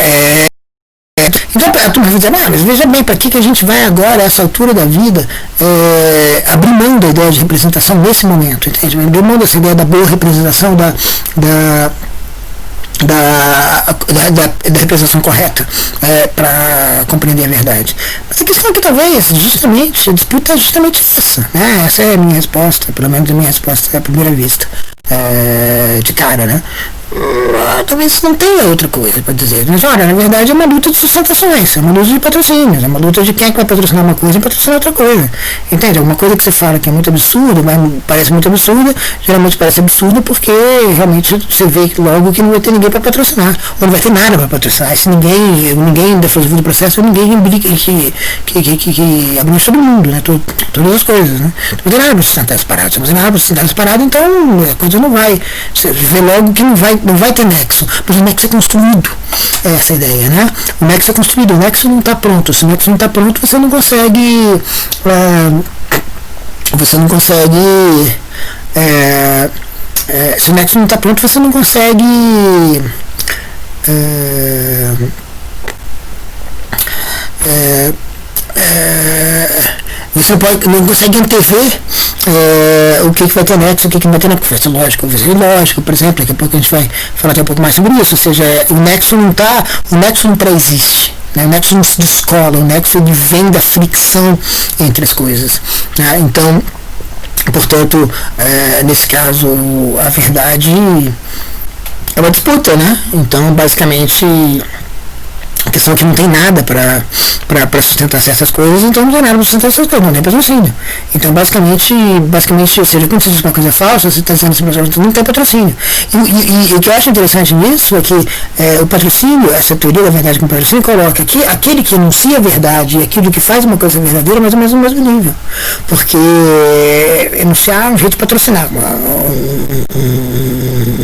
então a turma vai dizer, mas veja bem, para que a gente vai agora, a essa altura da vida, abrir mão da ideia de representação nesse momento, entende? Abrir mão dessa ideia da boa representação, da representação correta para compreender a verdade. Mas a questão é que talvez, justamente, a disputa é justamente essa, né? Essa é a minha resposta, pelo menos a minha resposta à primeira vista, de cara, né? Talvez não tenha outra coisa para dizer. Mas olha, na verdade é uma luta de sustentações, é uma luta de patrocínios, é uma luta de quem é que vai patrocinar uma coisa e patrocinar outra coisa. Entende? Alguma coisa que você fala que é muito absurda, mas parece muito absurda, geralmente parece absurda porque realmente você vê logo que não vai ter ninguém para patrocinar, ou não vai ter nada para patrocinar. Se ninguém da filosofia do processo, ninguém que abrir sobre o mundo, né? Todas as coisas, né? Não tem nada para sustentar essa parada, se não tem nada para sustentar essa parada, então a coisa não vai. Você vê logo que não vai ter nexo, mas o nexo é construído, essa ideia, né? O nexo é construído, o nexo não está pronto. Se o nexo não está pronto, você não consegue se o nexo não está pronto, você não consegue você não consegue antever o que vai ter nexo, o que vai ter na conversa lógica, lógico, por exemplo, daqui a pouco a gente vai falar até um pouco mais sobre isso, ou seja, o nexo não pré-existe, né? O nexo não se descola, o nexo ele vem da fricção entre as coisas, né? Então, portanto, nesse caso, a verdade é uma disputa, né? Então, basicamente, a questão é que não tem nada para sustentar certas coisas, então não tem nada para sustentar essas coisas, não tem patrocínio. Então, basicamente, ou seja, quando você diz uma coisa falsa, você está dizendo que não tem patrocínio. E o que eu acho interessante nisso é que o patrocínio, essa teoria da verdade com patrocínio, coloca que aquele que enuncia a verdade e aquilo que faz uma coisa verdadeira, mais ou menos no mesmo nível. Porque enunciar é um jeito de patrocinar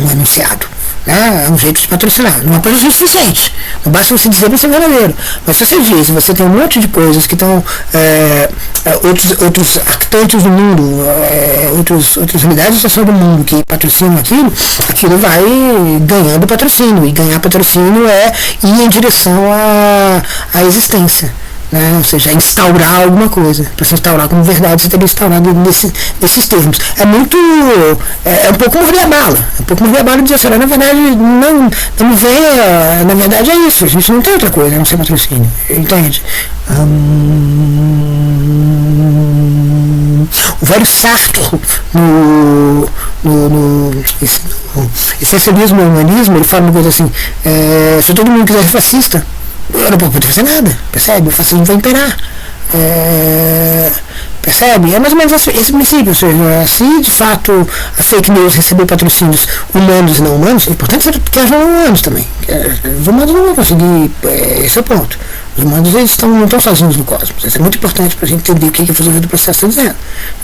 um enunciado. É um jeito de patrocinar, não é patrocínio suficiente, não basta você dizer para ser verdadeiro, mas se você diz, você tem um monte de coisas que estão outros actantes do mundo, outras unidades de ação do mundo que patrocinam aquilo vai ganhando patrocínio, e ganhar patrocínio é ir em direção à existência. Né? Ou seja, instaurar alguma coisa. Para se instaurar como verdade, você teria instaurado nesses termos. É um pouco morrer a bala. É um pouco morrer a bala e dizer assim, na verdade, não vem, na verdade é isso, a gente não tem outra coisa, não ser patrocínio. Entende? O velho Sartre, no essencialismo e humanismo, ele fala uma coisa assim, se todo mundo quiser ser fascista, eu não posso fazer nada, percebe? O fascismo vai imperar. Percebe? É mais ou menos esse princípio, ou seja, se de fato a fake news receber patrocínios humanos e não humanos, é importante que haja humanos também. Os humanos não vão conseguir, esse é o ponto. Os humanos eles não estão sozinhos no cosmos. Isso é muito importante para a gente entender o que a filosofia do processo está dizendo.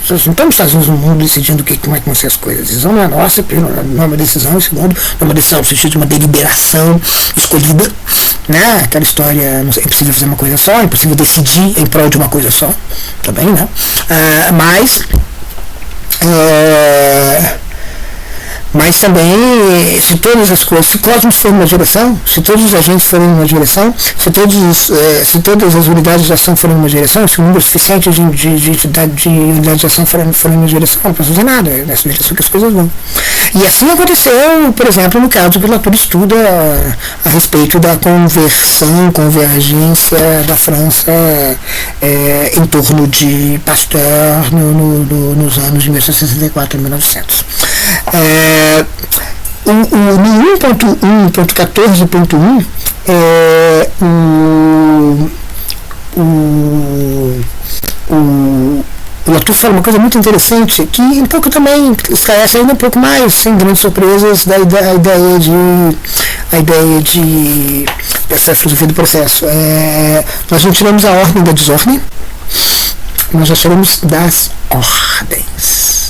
Nós não estamos sozinhos no mundo decidindo como é que vão ser as coisas. A decisão não é nossa, não é uma decisão, segundo, não é uma decisão no sentido de uma deliberação escolhida. Né? Aquela história, é impossível fazer uma coisa só, é impossível decidir em prol de uma coisa só. Também, né? Mas também, se todas as coisas, se o cosmos for uma direção, se todos os agentes forem uma direção, se todas as unidades de ação forem uma direção, se o número suficiente de unidades de ação forem uma direção, não posso fazer nada, é nessa direção que as coisas vão. E assim aconteceu, por exemplo, no caso que o Latour estuda a respeito da convergência da França em torno de Pasteur nos anos de 1864 a 1900. No 1.1.14.1 o Latour fala uma coisa muito interessante que um pouco também esclarece ainda um pouco mais, sem grandes surpresas, da ideia de dessa filosofia do processo. Nós não tiramos a ordem da desordem, nós já tiramos das ordens.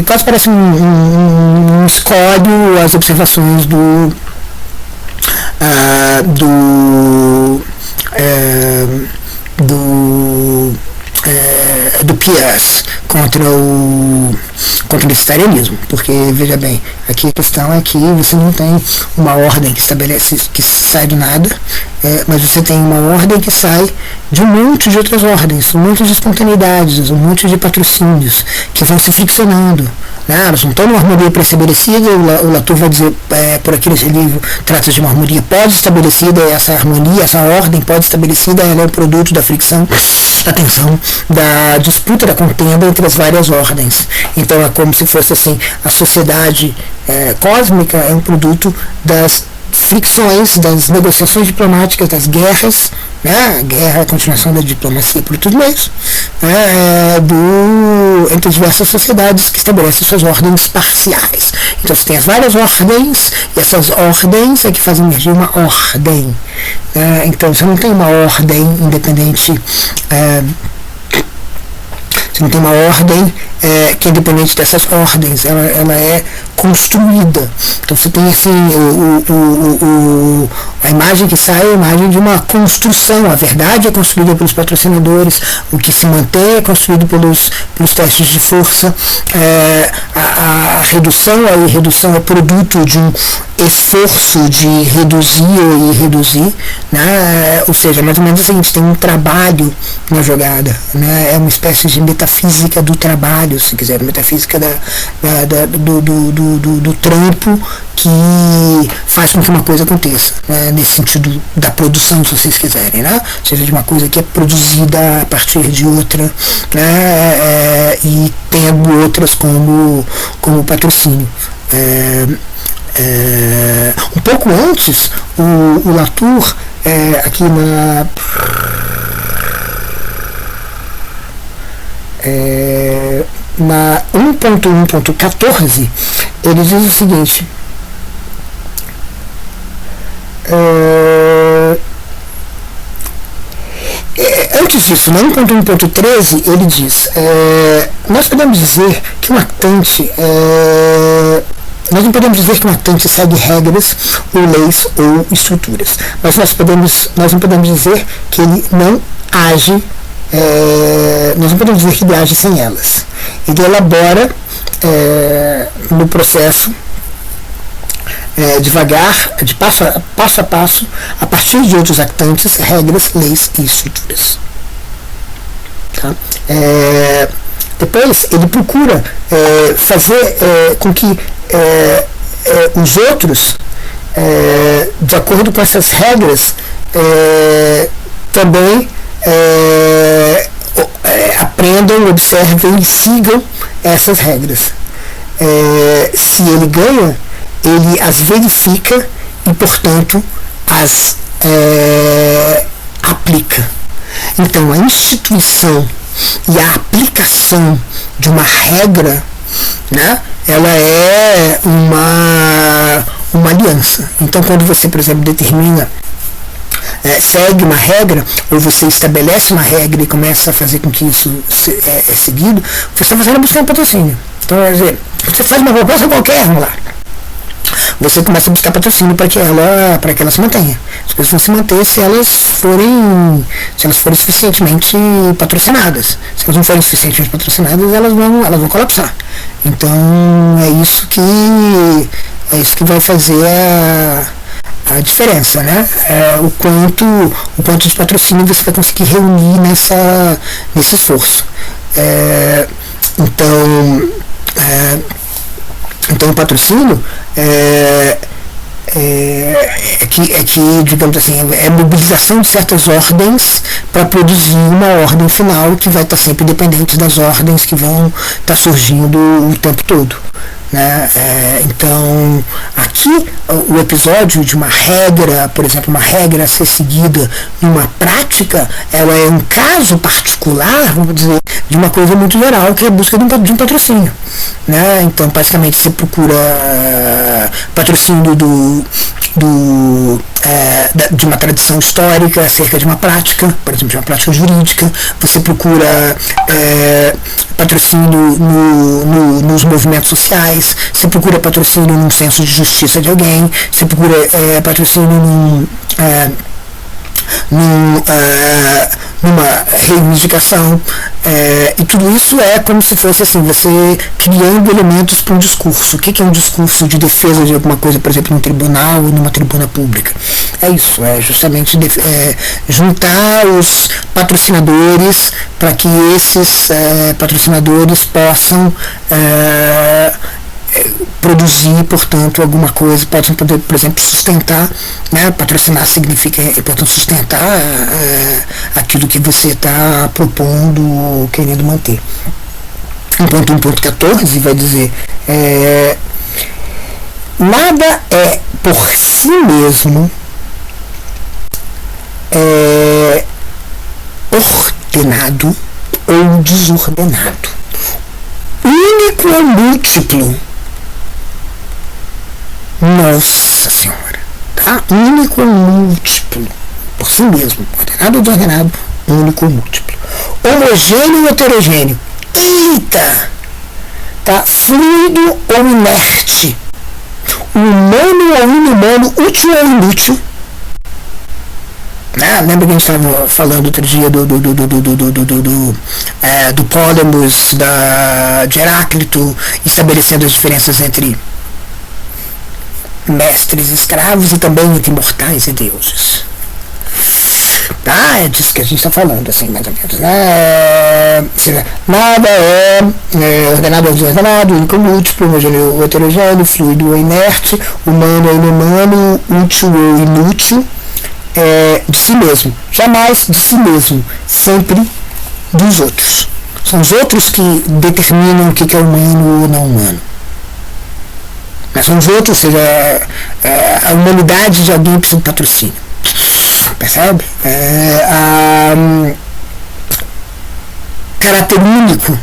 Quase parece um escolho as observações do do Pierce contra o vegetarianismo, porque veja bem, aqui a questão é que você não tem uma ordem que estabelece, que sai do nada, mas você tem uma ordem que sai de um monte de outras ordens, um monte de espontaneidades, um monte de patrocínios que vão se friccionando, né? Elas não estão numa harmonia pré-estabelecida. O Latour vai dizer por aqui nesse livro, trata de uma harmonia pós-estabelecida. Essa harmonia, essa ordem pós-estabelecida, ela é o produto da fricção, da tensão, da disputa, da contenda entre as várias ordens. Então é como se fosse assim, a sociedade cósmica é um produto das fricções, das negociações diplomáticas, das guerras, né? A guerra é a continuação da diplomacia por tudo isso, entre diversas sociedades que estabelecem suas ordens parciais. Então você tem as várias ordens, e essas ordens é que fazem emergir uma ordem. Então você não tem uma ordem independente, você não tem uma ordem que é independente dessas ordens, ela é construída. Então você tem assim, a imagem que sai é a imagem de uma construção. A verdade é construída pelos patrocinadores, o que se mantém é construído pelos testes de força, a redução, a irredução é produto de um esforço de reduzir ou reduzir, né? Ou seja, mais ou menos o seguinte, tem um trabalho na jogada, né? É uma espécie de metafísica do trabalho, se quiser, metafísica do trampo que faz com que uma coisa aconteça, né? Nesse sentido da produção, se vocês quiserem, né? Ou seja, de uma coisa que é produzida a partir de outra, né? E tendo outras como patrocínio. Um pouco antes, o Latour, aqui na 1.1.14, ele diz o seguinte: antes disso, na 1.1.13, ele diz: nós podemos dizer que o actante nós não podemos dizer que o actante segue regras, ou leis, ou estruturas, mas nós não podemos dizer que ele não age, nós não podemos dizer que ele age sem elas. Ele elabora no processo, devagar, de passo a passo, a partir de outros actantes, regras, leis e estruturas. Tá? Depois ele procura fazer com que os outros, de acordo com essas regras, também aprendam, observem e sigam essas regras. Se ele ganha, ele as verifica e, portanto, as aplica. Então, a instituição e a aplicação de uma regra, né, ela é uma aliança. Então, quando você, por exemplo, determina, segue uma regra, ou você estabelece uma regra e começa a fazer com que isso é seguido, você está fazendo buscar um patrocínio. Então, quer dizer, você faz uma proposta qualquer, vamos lá, você começa a buscar patrocínio para que ela se mantenha. As coisas vão se manter se elas forem suficientemente patrocinadas. Se elas não forem suficientemente patrocinadas, elas vão colapsar. Então é isso que vai fazer a diferença, né? O quanto de patrocínio você vai conseguir reunir nesse esforço. Então o patrocínio é que, digamos assim, é mobilização de certas ordens para produzir uma ordem final que vai estar sempre dependente das ordens que vão estar surgindo o tempo todo, né? Então aqui o episódio de uma regra, por exemplo, uma regra a ser seguida numa prática, ela é um caso particular, vamos dizer, de uma coisa muito geral, que é a busca de um patrocínio, né? Então basicamente você procura patrocínio de uma tradição histórica acerca de uma prática, por exemplo, de uma prática jurídica. Você procura patrocínio nos movimentos sociais, você procura patrocínio num senso de justiça de alguém, você procura patrocínio numa reivindicação, e tudo isso é como se fosse assim, você criando elementos para um discurso. O que é um discurso de defesa de alguma coisa, por exemplo, num tribunal ou numa tribuna pública? É isso, é justamente juntar os patrocinadores para que esses patrocinadores possam produzir, portanto, alguma coisa, possam poder, por exemplo, sustentar, né? Patrocinar significa, portanto, sustentar aquilo que você está propondo, querendo manter. 1.1.14 vai dizer, nada é por si mesmo ordenado ou desordenado. Único ou múltiplo. Nossa Senhora, tá? Único ou múltiplo, por si mesmo, ordenado ou desordenado, único ou múltiplo. Homogêneo ou heterogêneo, eita, tá? Fluido ou inerte, humano ou inumano, útil ou inútil. Lembra que a gente estava falando outro dia do Polemos, de Heráclito, estabelecendo as diferenças entre mestres e escravos e também entre mortais e deuses. É disso que a gente está falando, assim, mais ou menos, né? Nada é ordenado ou desordenado, único ou múltiplo, homogêneo ou heterogêneo, fluido ou inerte, humano ou inumano, útil ou inútil, de si mesmo, jamais de si mesmo, sempre dos outros. São os outros que determinam o que é humano ou não humano. Mas são os outros, ou seja, a humanidade de alguém precisa de patrocínio. Percebe? Caráter único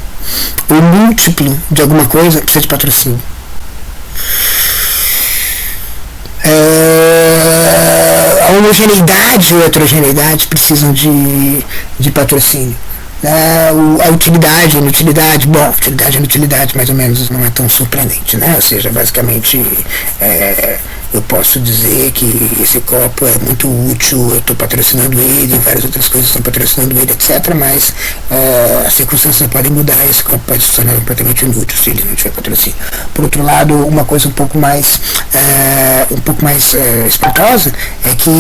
ou múltiplo de alguma coisa precisa de patrocínio. A homogeneidade ou heterogeneidade precisam de patrocínio. A utilidade, a inutilidade, utilidade e inutilidade mais ou menos não é tão surpreendente, né? Ou seja, basicamente eu posso dizer que esse copo é muito útil, eu estou patrocinando ele, várias outras coisas estão patrocinando ele, etc. Mas as circunstâncias podem mudar, esse copo pode se tornar completamente inútil se ele não tiver patrocínio. Por outro lado, uma coisa um pouco mais espantosa é que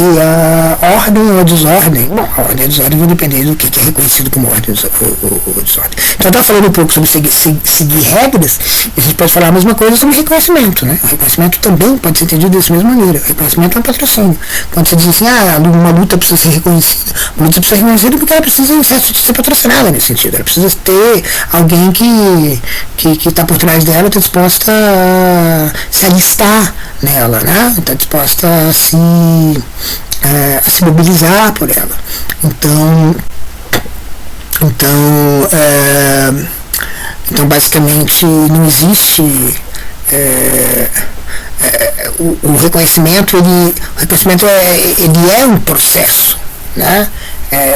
a ordem ou a desordem, a ordem e a desordem vão depender do que é reconhecido como ordem ou desordem. Então, eu estava falando um pouco sobre seguir regras, e a gente pode falar a mesma coisa sobre reconhecimento, né? O reconhecimento também pode ser entendido dessa mesma maneira. O reconhecimento é um patrocínio. Quando você diz assim, uma luta precisa ser reconhecida, uma luta precisa ser reconhecida porque ela precisa ser patrocinada nesse sentido. Ela precisa ter alguém que está por trás dela, está disposta a se alistar nela, né? Está disposta a se mobilizar por ela. Então basicamente não existe o reconhecimento. O reconhecimento ele é um processo, né?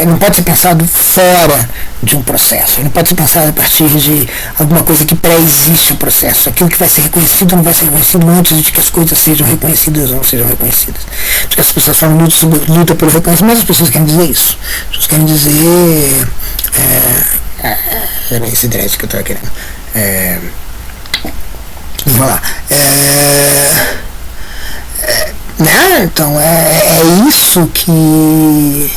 Não pode ser pensado fora de um processo, não pode ser pensado a partir de alguma coisa que pré-existe o processo. Aquilo que vai ser reconhecido não vai ser reconhecido antes de que as coisas sejam reconhecidas ou não sejam reconhecidas. Porque as pessoas falam luta pelo reconhecimento, as pessoas querem dizer isso. As pessoas querem dizer era esse dread que eu estava querendo. Vamos lá. Né? Então é isso que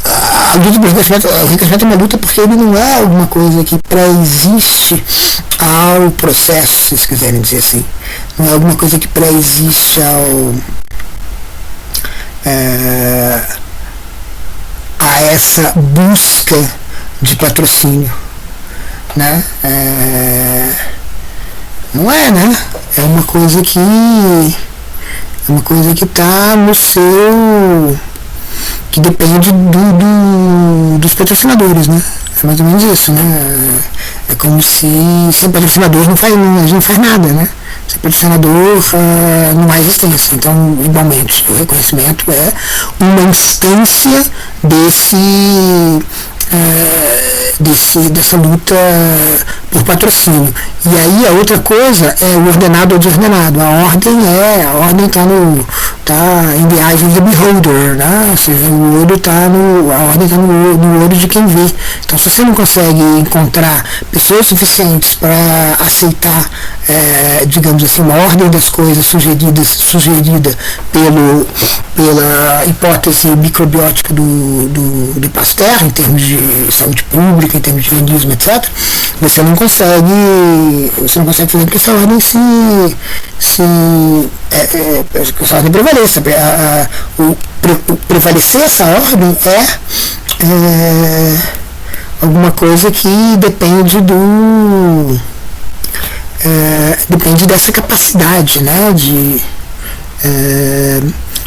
a luta pelo reconhecimento, o reconhecimento é uma luta porque ele não é alguma coisa que pré-existe ao processo, se vocês quiserem dizer assim. Não é alguma coisa que pré-existe a essa busca de patrocínio, né? Não é, né? É uma coisa que está no seu, que depende dos patrocinadores, né? É mais ou menos isso, né? É como se sem patrocinador a gente não faz nada, né? Sem patrocinador não há existência. Então, igualmente, o reconhecimento é uma instância dessa luta por patrocínio. E aí a outra coisa é o ordenado ou desordenado. A ordem está em the eyes of the beholder, né? Ou seja, a ordem está no olho de quem vê. Então, se você não consegue encontrar pessoas suficientes para aceitar, digamos assim, uma ordem das coisas sugerida pela hipótese microbiótica do Pasteur, em termos de saúde pública, em termos de higienismo, etc., você não consegue fazer com que essa ordem que essa ordem prevaleça. Prevalecer essa ordem é alguma coisa que depende dessa capacidade, né, de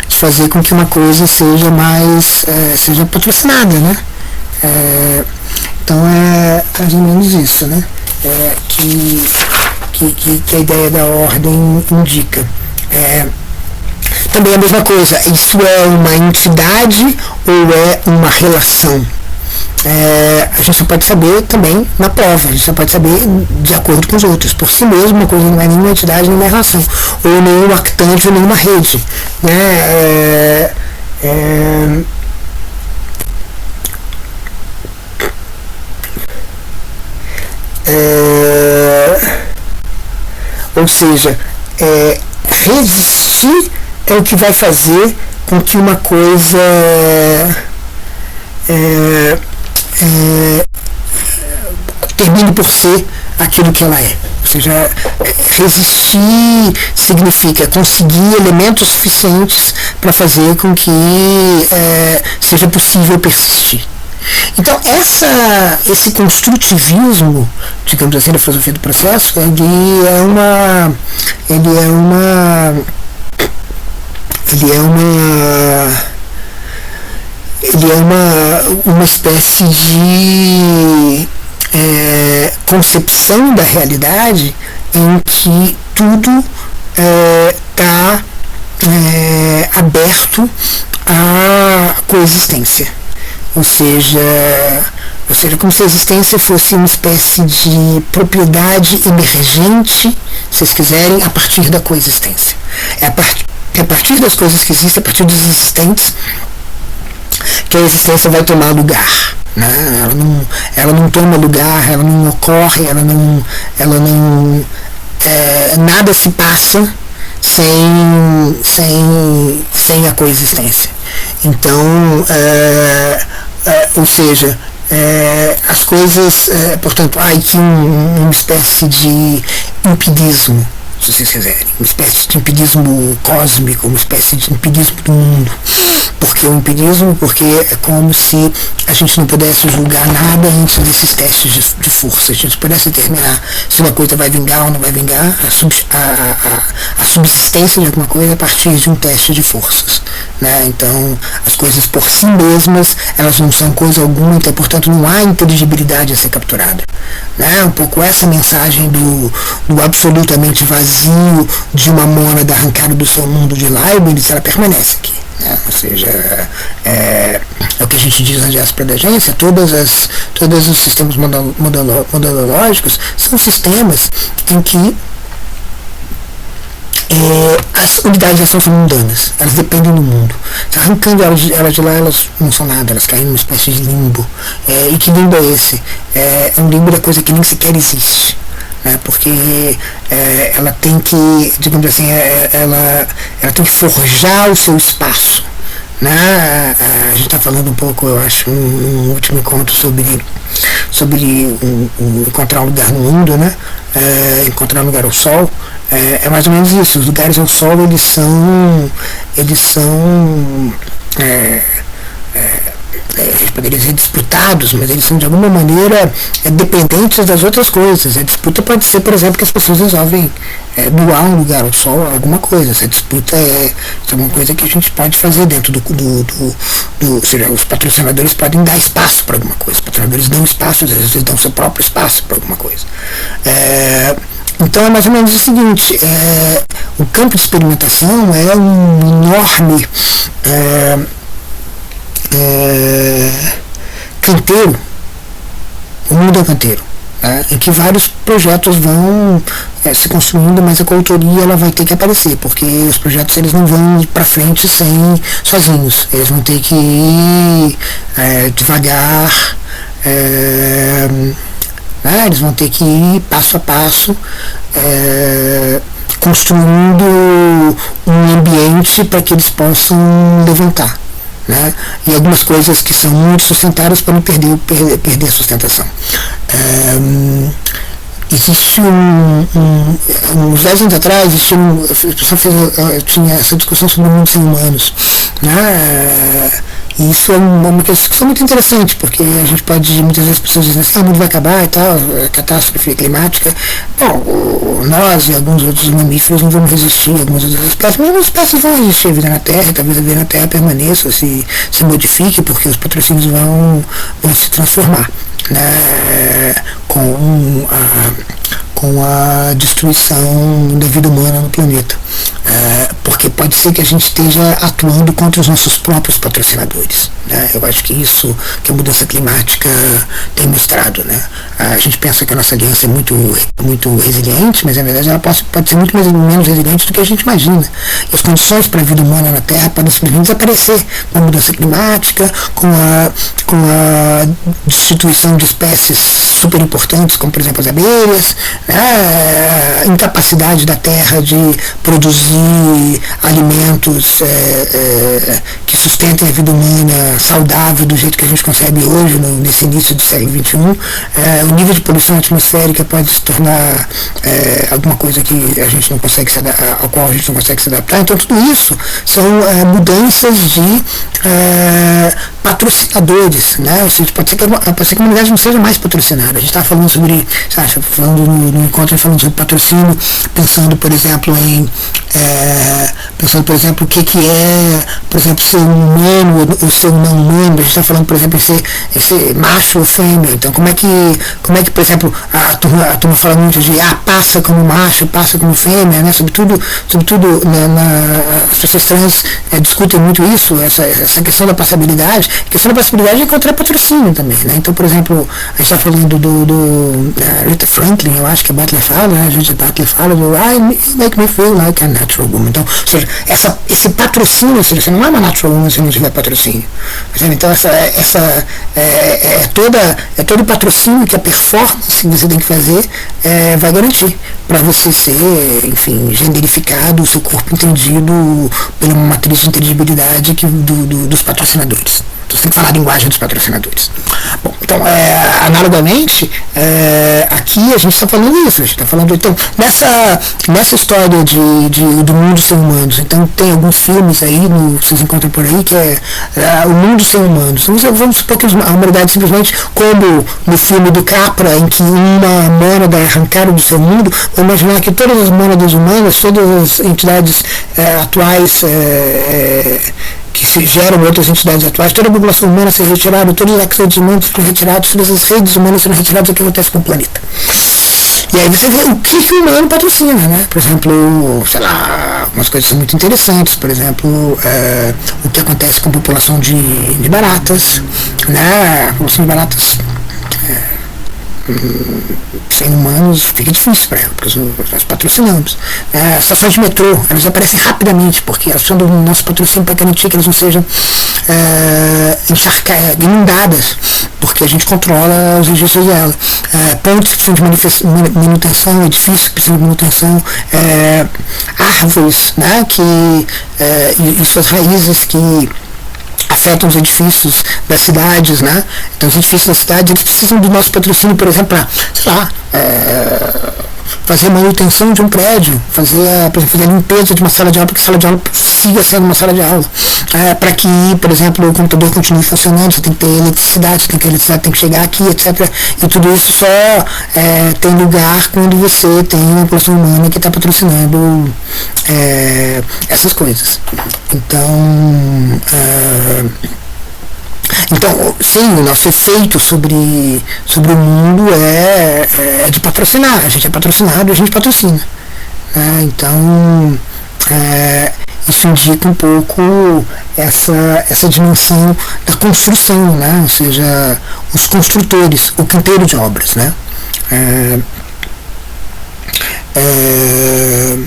fazer com que uma coisa seja patrocinada, né? Então é mais ou menos isso, né? Que a ideia da ordem indica. Também a mesma coisa, isso é uma entidade ou é uma relação? A gente só pode saber também na prova, a gente só pode saber de acordo com os outros. Por si mesmo, uma coisa não é nenhuma entidade, nenhuma relação, ou nenhum actante, ou nenhuma rede, né? Ou seja, resistir é o que vai fazer com que uma coisa termine por ser aquilo que ela é. Ou seja, resistir significa conseguir elementos suficientes para fazer com que seja possível persistir. Então, esse construtivismo, digamos assim, da filosofia do processo, ele é uma espécie de concepção da realidade em que tudo está aberto à coexistência. Ou seja, como se a existência fosse uma espécie de propriedade emergente, se vocês quiserem, a partir da coexistência. É a partir das coisas que existem, a partir dos existentes, que a existência vai tomar lugar. Né? Ela não toma lugar, ela não ocorre, nada se passa sem a coexistência. Então, ou seja, as coisas, portanto, há aqui uma espécie de impedismo, se vocês quiserem, uma espécie de impedismo cósmico, uma espécie de impedismo do mundo. Por que o impedismo? Porque é como se a gente não pudesse julgar nada antes desses testes de força. A gente pudesse determinar se uma coisa vai vingar ou não vai vingar, a subsistência de alguma coisa a partir de um teste de forças. Né? Então, as coisas por si mesmas, elas não são coisa alguma, então, portanto, não há inteligibilidade a ser capturada. Né? Um pouco essa mensagem do absolutamente vazio de uma mônada arrancada do seu mundo de Leibniz, ela permanece aqui. Ou seja, é o que a gente diz na diáspora da agência, todos os sistemas modelológicos são sistemas em que as unidades de ação são mundanas, elas dependem do mundo. Arrancando elas de lá, elas não são nada, elas caem numa espécie de limbo. E que limbo é esse? É um limbo da coisa que nem sequer existe. Né, porque ela tem que, digamos assim, ela tem que forjar o seu espaço. Né? A gente está falando um pouco, eu acho, um último encontro sobre encontrar um lugar no mundo, né? Encontrar um lugar ao sol. É mais ou menos isso. Os lugares ao sol, eles são eles poderiam ser disputados, mas eles são de alguma maneira dependentes das outras coisas. A disputa pode ser, por exemplo, que as pessoas resolvem doar um lugar ao sol, alguma coisa. Essa disputa é uma coisa que a gente pode fazer dentro ou seja, os patrocinadores podem dar espaço para alguma coisa. Os patrocinadores dão espaço, às vezes eles dão seu próprio espaço para alguma coisa. Então é mais ou menos o seguinte, o campo de experimentação é um enorme canteiro. O mundo é um canteiro. em que vários projetos vão se construindo, mas a coautoria ela vai ter que aparecer, porque os projetos eles não vão para frente sozinhos, eles vão ter que ir devagar, eles vão ter que ir passo a passo, construindo um ambiente para que eles possam levantar. Né? E algumas coisas que são muito sustentadas para não perder a sustentação. Existe uns 10 anos atrás, tinha essa discussão sobre o mundo sem humanos. Né? E isso é uma discussão muito interessante, porque a gente pode, muitas vezes, as pessoas dizem assim, o mundo vai acabar e tal, catástrofe climática. Bom, nós e alguns outros mamíferos não vamos resistir, algumas outras espécies, mas algumas espécies vão resistir à vida na Terra, talvez a vida na Terra permaneça, se modifique, porque os patrocínios vão se transformar, né, com a destruição da vida humana no planeta. Porque pode ser que a gente esteja atuando contra os nossos próprios patrocinadores. Né? Eu acho que isso que a mudança climática tem mostrado. Né? A gente pensa que a nossa aliança é muito resiliente, mas na verdade ela pode ser muito menos resiliente do que a gente imagina. E as condições para a vida humana na Terra podem simplesmente desaparecer com a mudança climática, com a destituição de espécies super importantes, como por exemplo as abelhas, a incapacidade da Terra de produzir alimentos que sustentem a vida humana saudável do jeito que a gente concebe hoje, nesse início do século XXI. O nível de poluição atmosférica pode se tornar alguma coisa que a gente não consegue ao qual a gente não consegue se adaptar. Então tudo isso são mudanças de patrocinadores, né? Ou seja, pode ser que a comunidade não seja mais patrocinada. A gente está falando sobre, no encontro falando sobre patrocínio, pensando, por exemplo, o que é, por exemplo, ser um humano ou ser um não humano. A gente está falando, por exemplo, em ser macho ou fêmea. Então, como é que por exemplo, a turma fala muito de passa como macho, passa como fêmea, né? Sobretudo as pessoas trans discutem muito isso, essa questão da passabilidade. A questão da passabilidade é encontrar patrocínio também, né? Então, por exemplo, a gente está falando do Rita Franklin, eu acho que a Butler fala, né? A gente Butler fala do you make me feel like a natural woman. Então, ou seja, esse patrocínio, ou seja, você não é uma natural woman se não tiver patrocínio. Então, todo o patrocínio que a performance que você tem que fazer vai garantir para você ser, enfim, genderificado, o seu corpo entendido pela matriz de inteligibilidade dos patrocinadores. Então, você tem que falar a linguagem dos patrocinadores. Bom, então, analogamente, aqui a gente está falando isso, a gente está falando, então, nessa história do mundo sem humanos, então tem alguns filmes aí, vocês encontram por aí, que o mundo sem humanos. Vamos supor que a humanidade simplesmente, como no filme do Capra, em que uma mônada é arrancada do seu mundo, vou imaginar que todas as mônadas humanas, todas as entidades atuais que se geram outras entidades atuais, toda a população humana ser retirada, todos os accidentes humanos serem retirados, todas as redes humanas serem retiradas, o que acontece com o planeta. E aí você vê o que o humano patrocina, né? Por exemplo, sei lá, algumas coisas são muito interessantes, por exemplo, o que acontece com a população de baratas, né? A população de baratas sem humanos fica difícil para elas, nós patrocinamos. As estações de metrô, elas aparecem rapidamente, porque elas são do nosso patrocínio para garantir que elas não sejam inundadas, porque a gente controla os registros dela. Pontes que precisam de manutenção, edifícios que precisam de manutenção, árvores, né, e suas raízes que afetam os edifícios das cidades, né? Então os edifícios das cidades, eles precisam do nosso patrocínio, por exemplo, para, sei lá, fazer manutenção de um prédio, fazer a limpeza de uma sala de aula, para que a sala de aula siga sendo uma sala de aula. Para que, por exemplo, o computador continue funcionando, você tem que ter eletricidade, a eletricidade tem que chegar aqui, etc. E tudo isso só tem lugar quando você tem uma população humana que está patrocinando essas coisas. Então, sim, o nosso efeito sobre o mundo é de patrocinar. A gente é patrocinado e a gente patrocina. Então, isso indica um pouco essa dimensão da construção, né? Ou seja, os construtores, o canteiro de obras, né? É, é,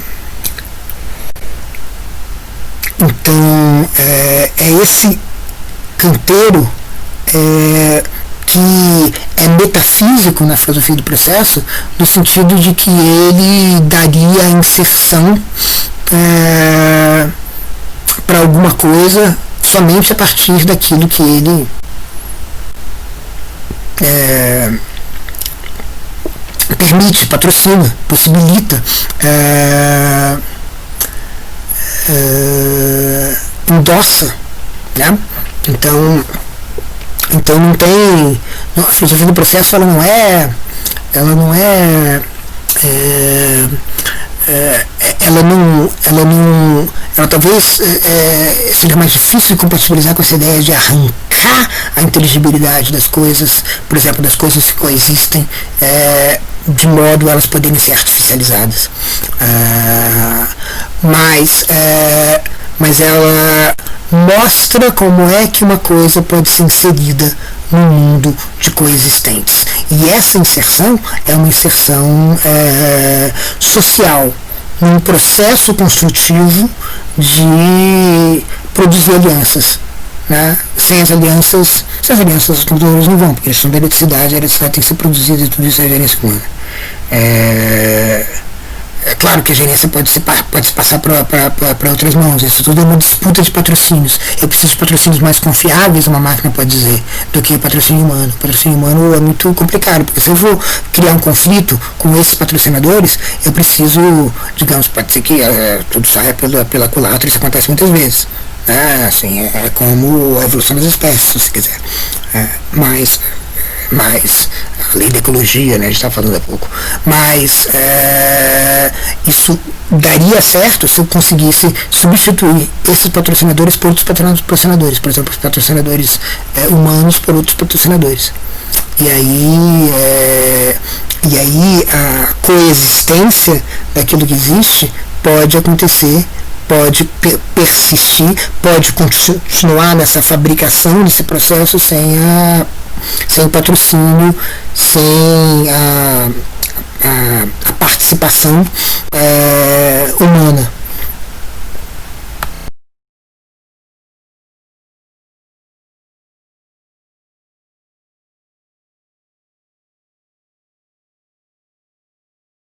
então, é esse canteiro que é metafísico na filosofia do processo, no sentido de que ele daria a inserção para alguma coisa somente a partir daquilo que ele permite, patrocina, possibilita, endossa, né? Então não tem, a filosofia do processo ela não é ela talvez seja mais difícil de compatibilizar com essa ideia de arrancar a inteligibilidade das coisas, por exemplo, das coisas que coexistem, de modo a elas poderem ser artificializadas. Mas ela mostra como é que uma coisa pode ser inserida no mundo de coexistentes. E essa inserção é uma inserção social, num processo construtivo de produzir alianças. Né? Sem as alianças os computadores não vão, porque eles são da eletricidade, a eletricidade tem que ser produzida e tudo isso é gerência humana. É claro que a gerência pode se passar para outras mãos. Isso tudo é uma disputa de patrocínios. Eu preciso de patrocínios mais confiáveis, uma máquina pode dizer, do que o patrocínio humano. O patrocínio humano é muito complicado, porque se eu vou criar um conflito com esses patrocinadores, eu preciso, digamos, pode ser que tudo saia pela culatra, isso acontece muitas vezes. Assim, é como a evolução das espécies, se você quiser. Mas a lei da ecologia, né, a gente estava falando há pouco, mas isso daria certo se eu conseguisse substituir esses patrocinadores por outros patrocinadores, por exemplo, os patrocinadores humanos por outros patrocinadores. E aí a coexistência daquilo que existe pode acontecer, pode persistir, pode continuar nessa fabricação, nesse processo sem patrocínio, sem a participação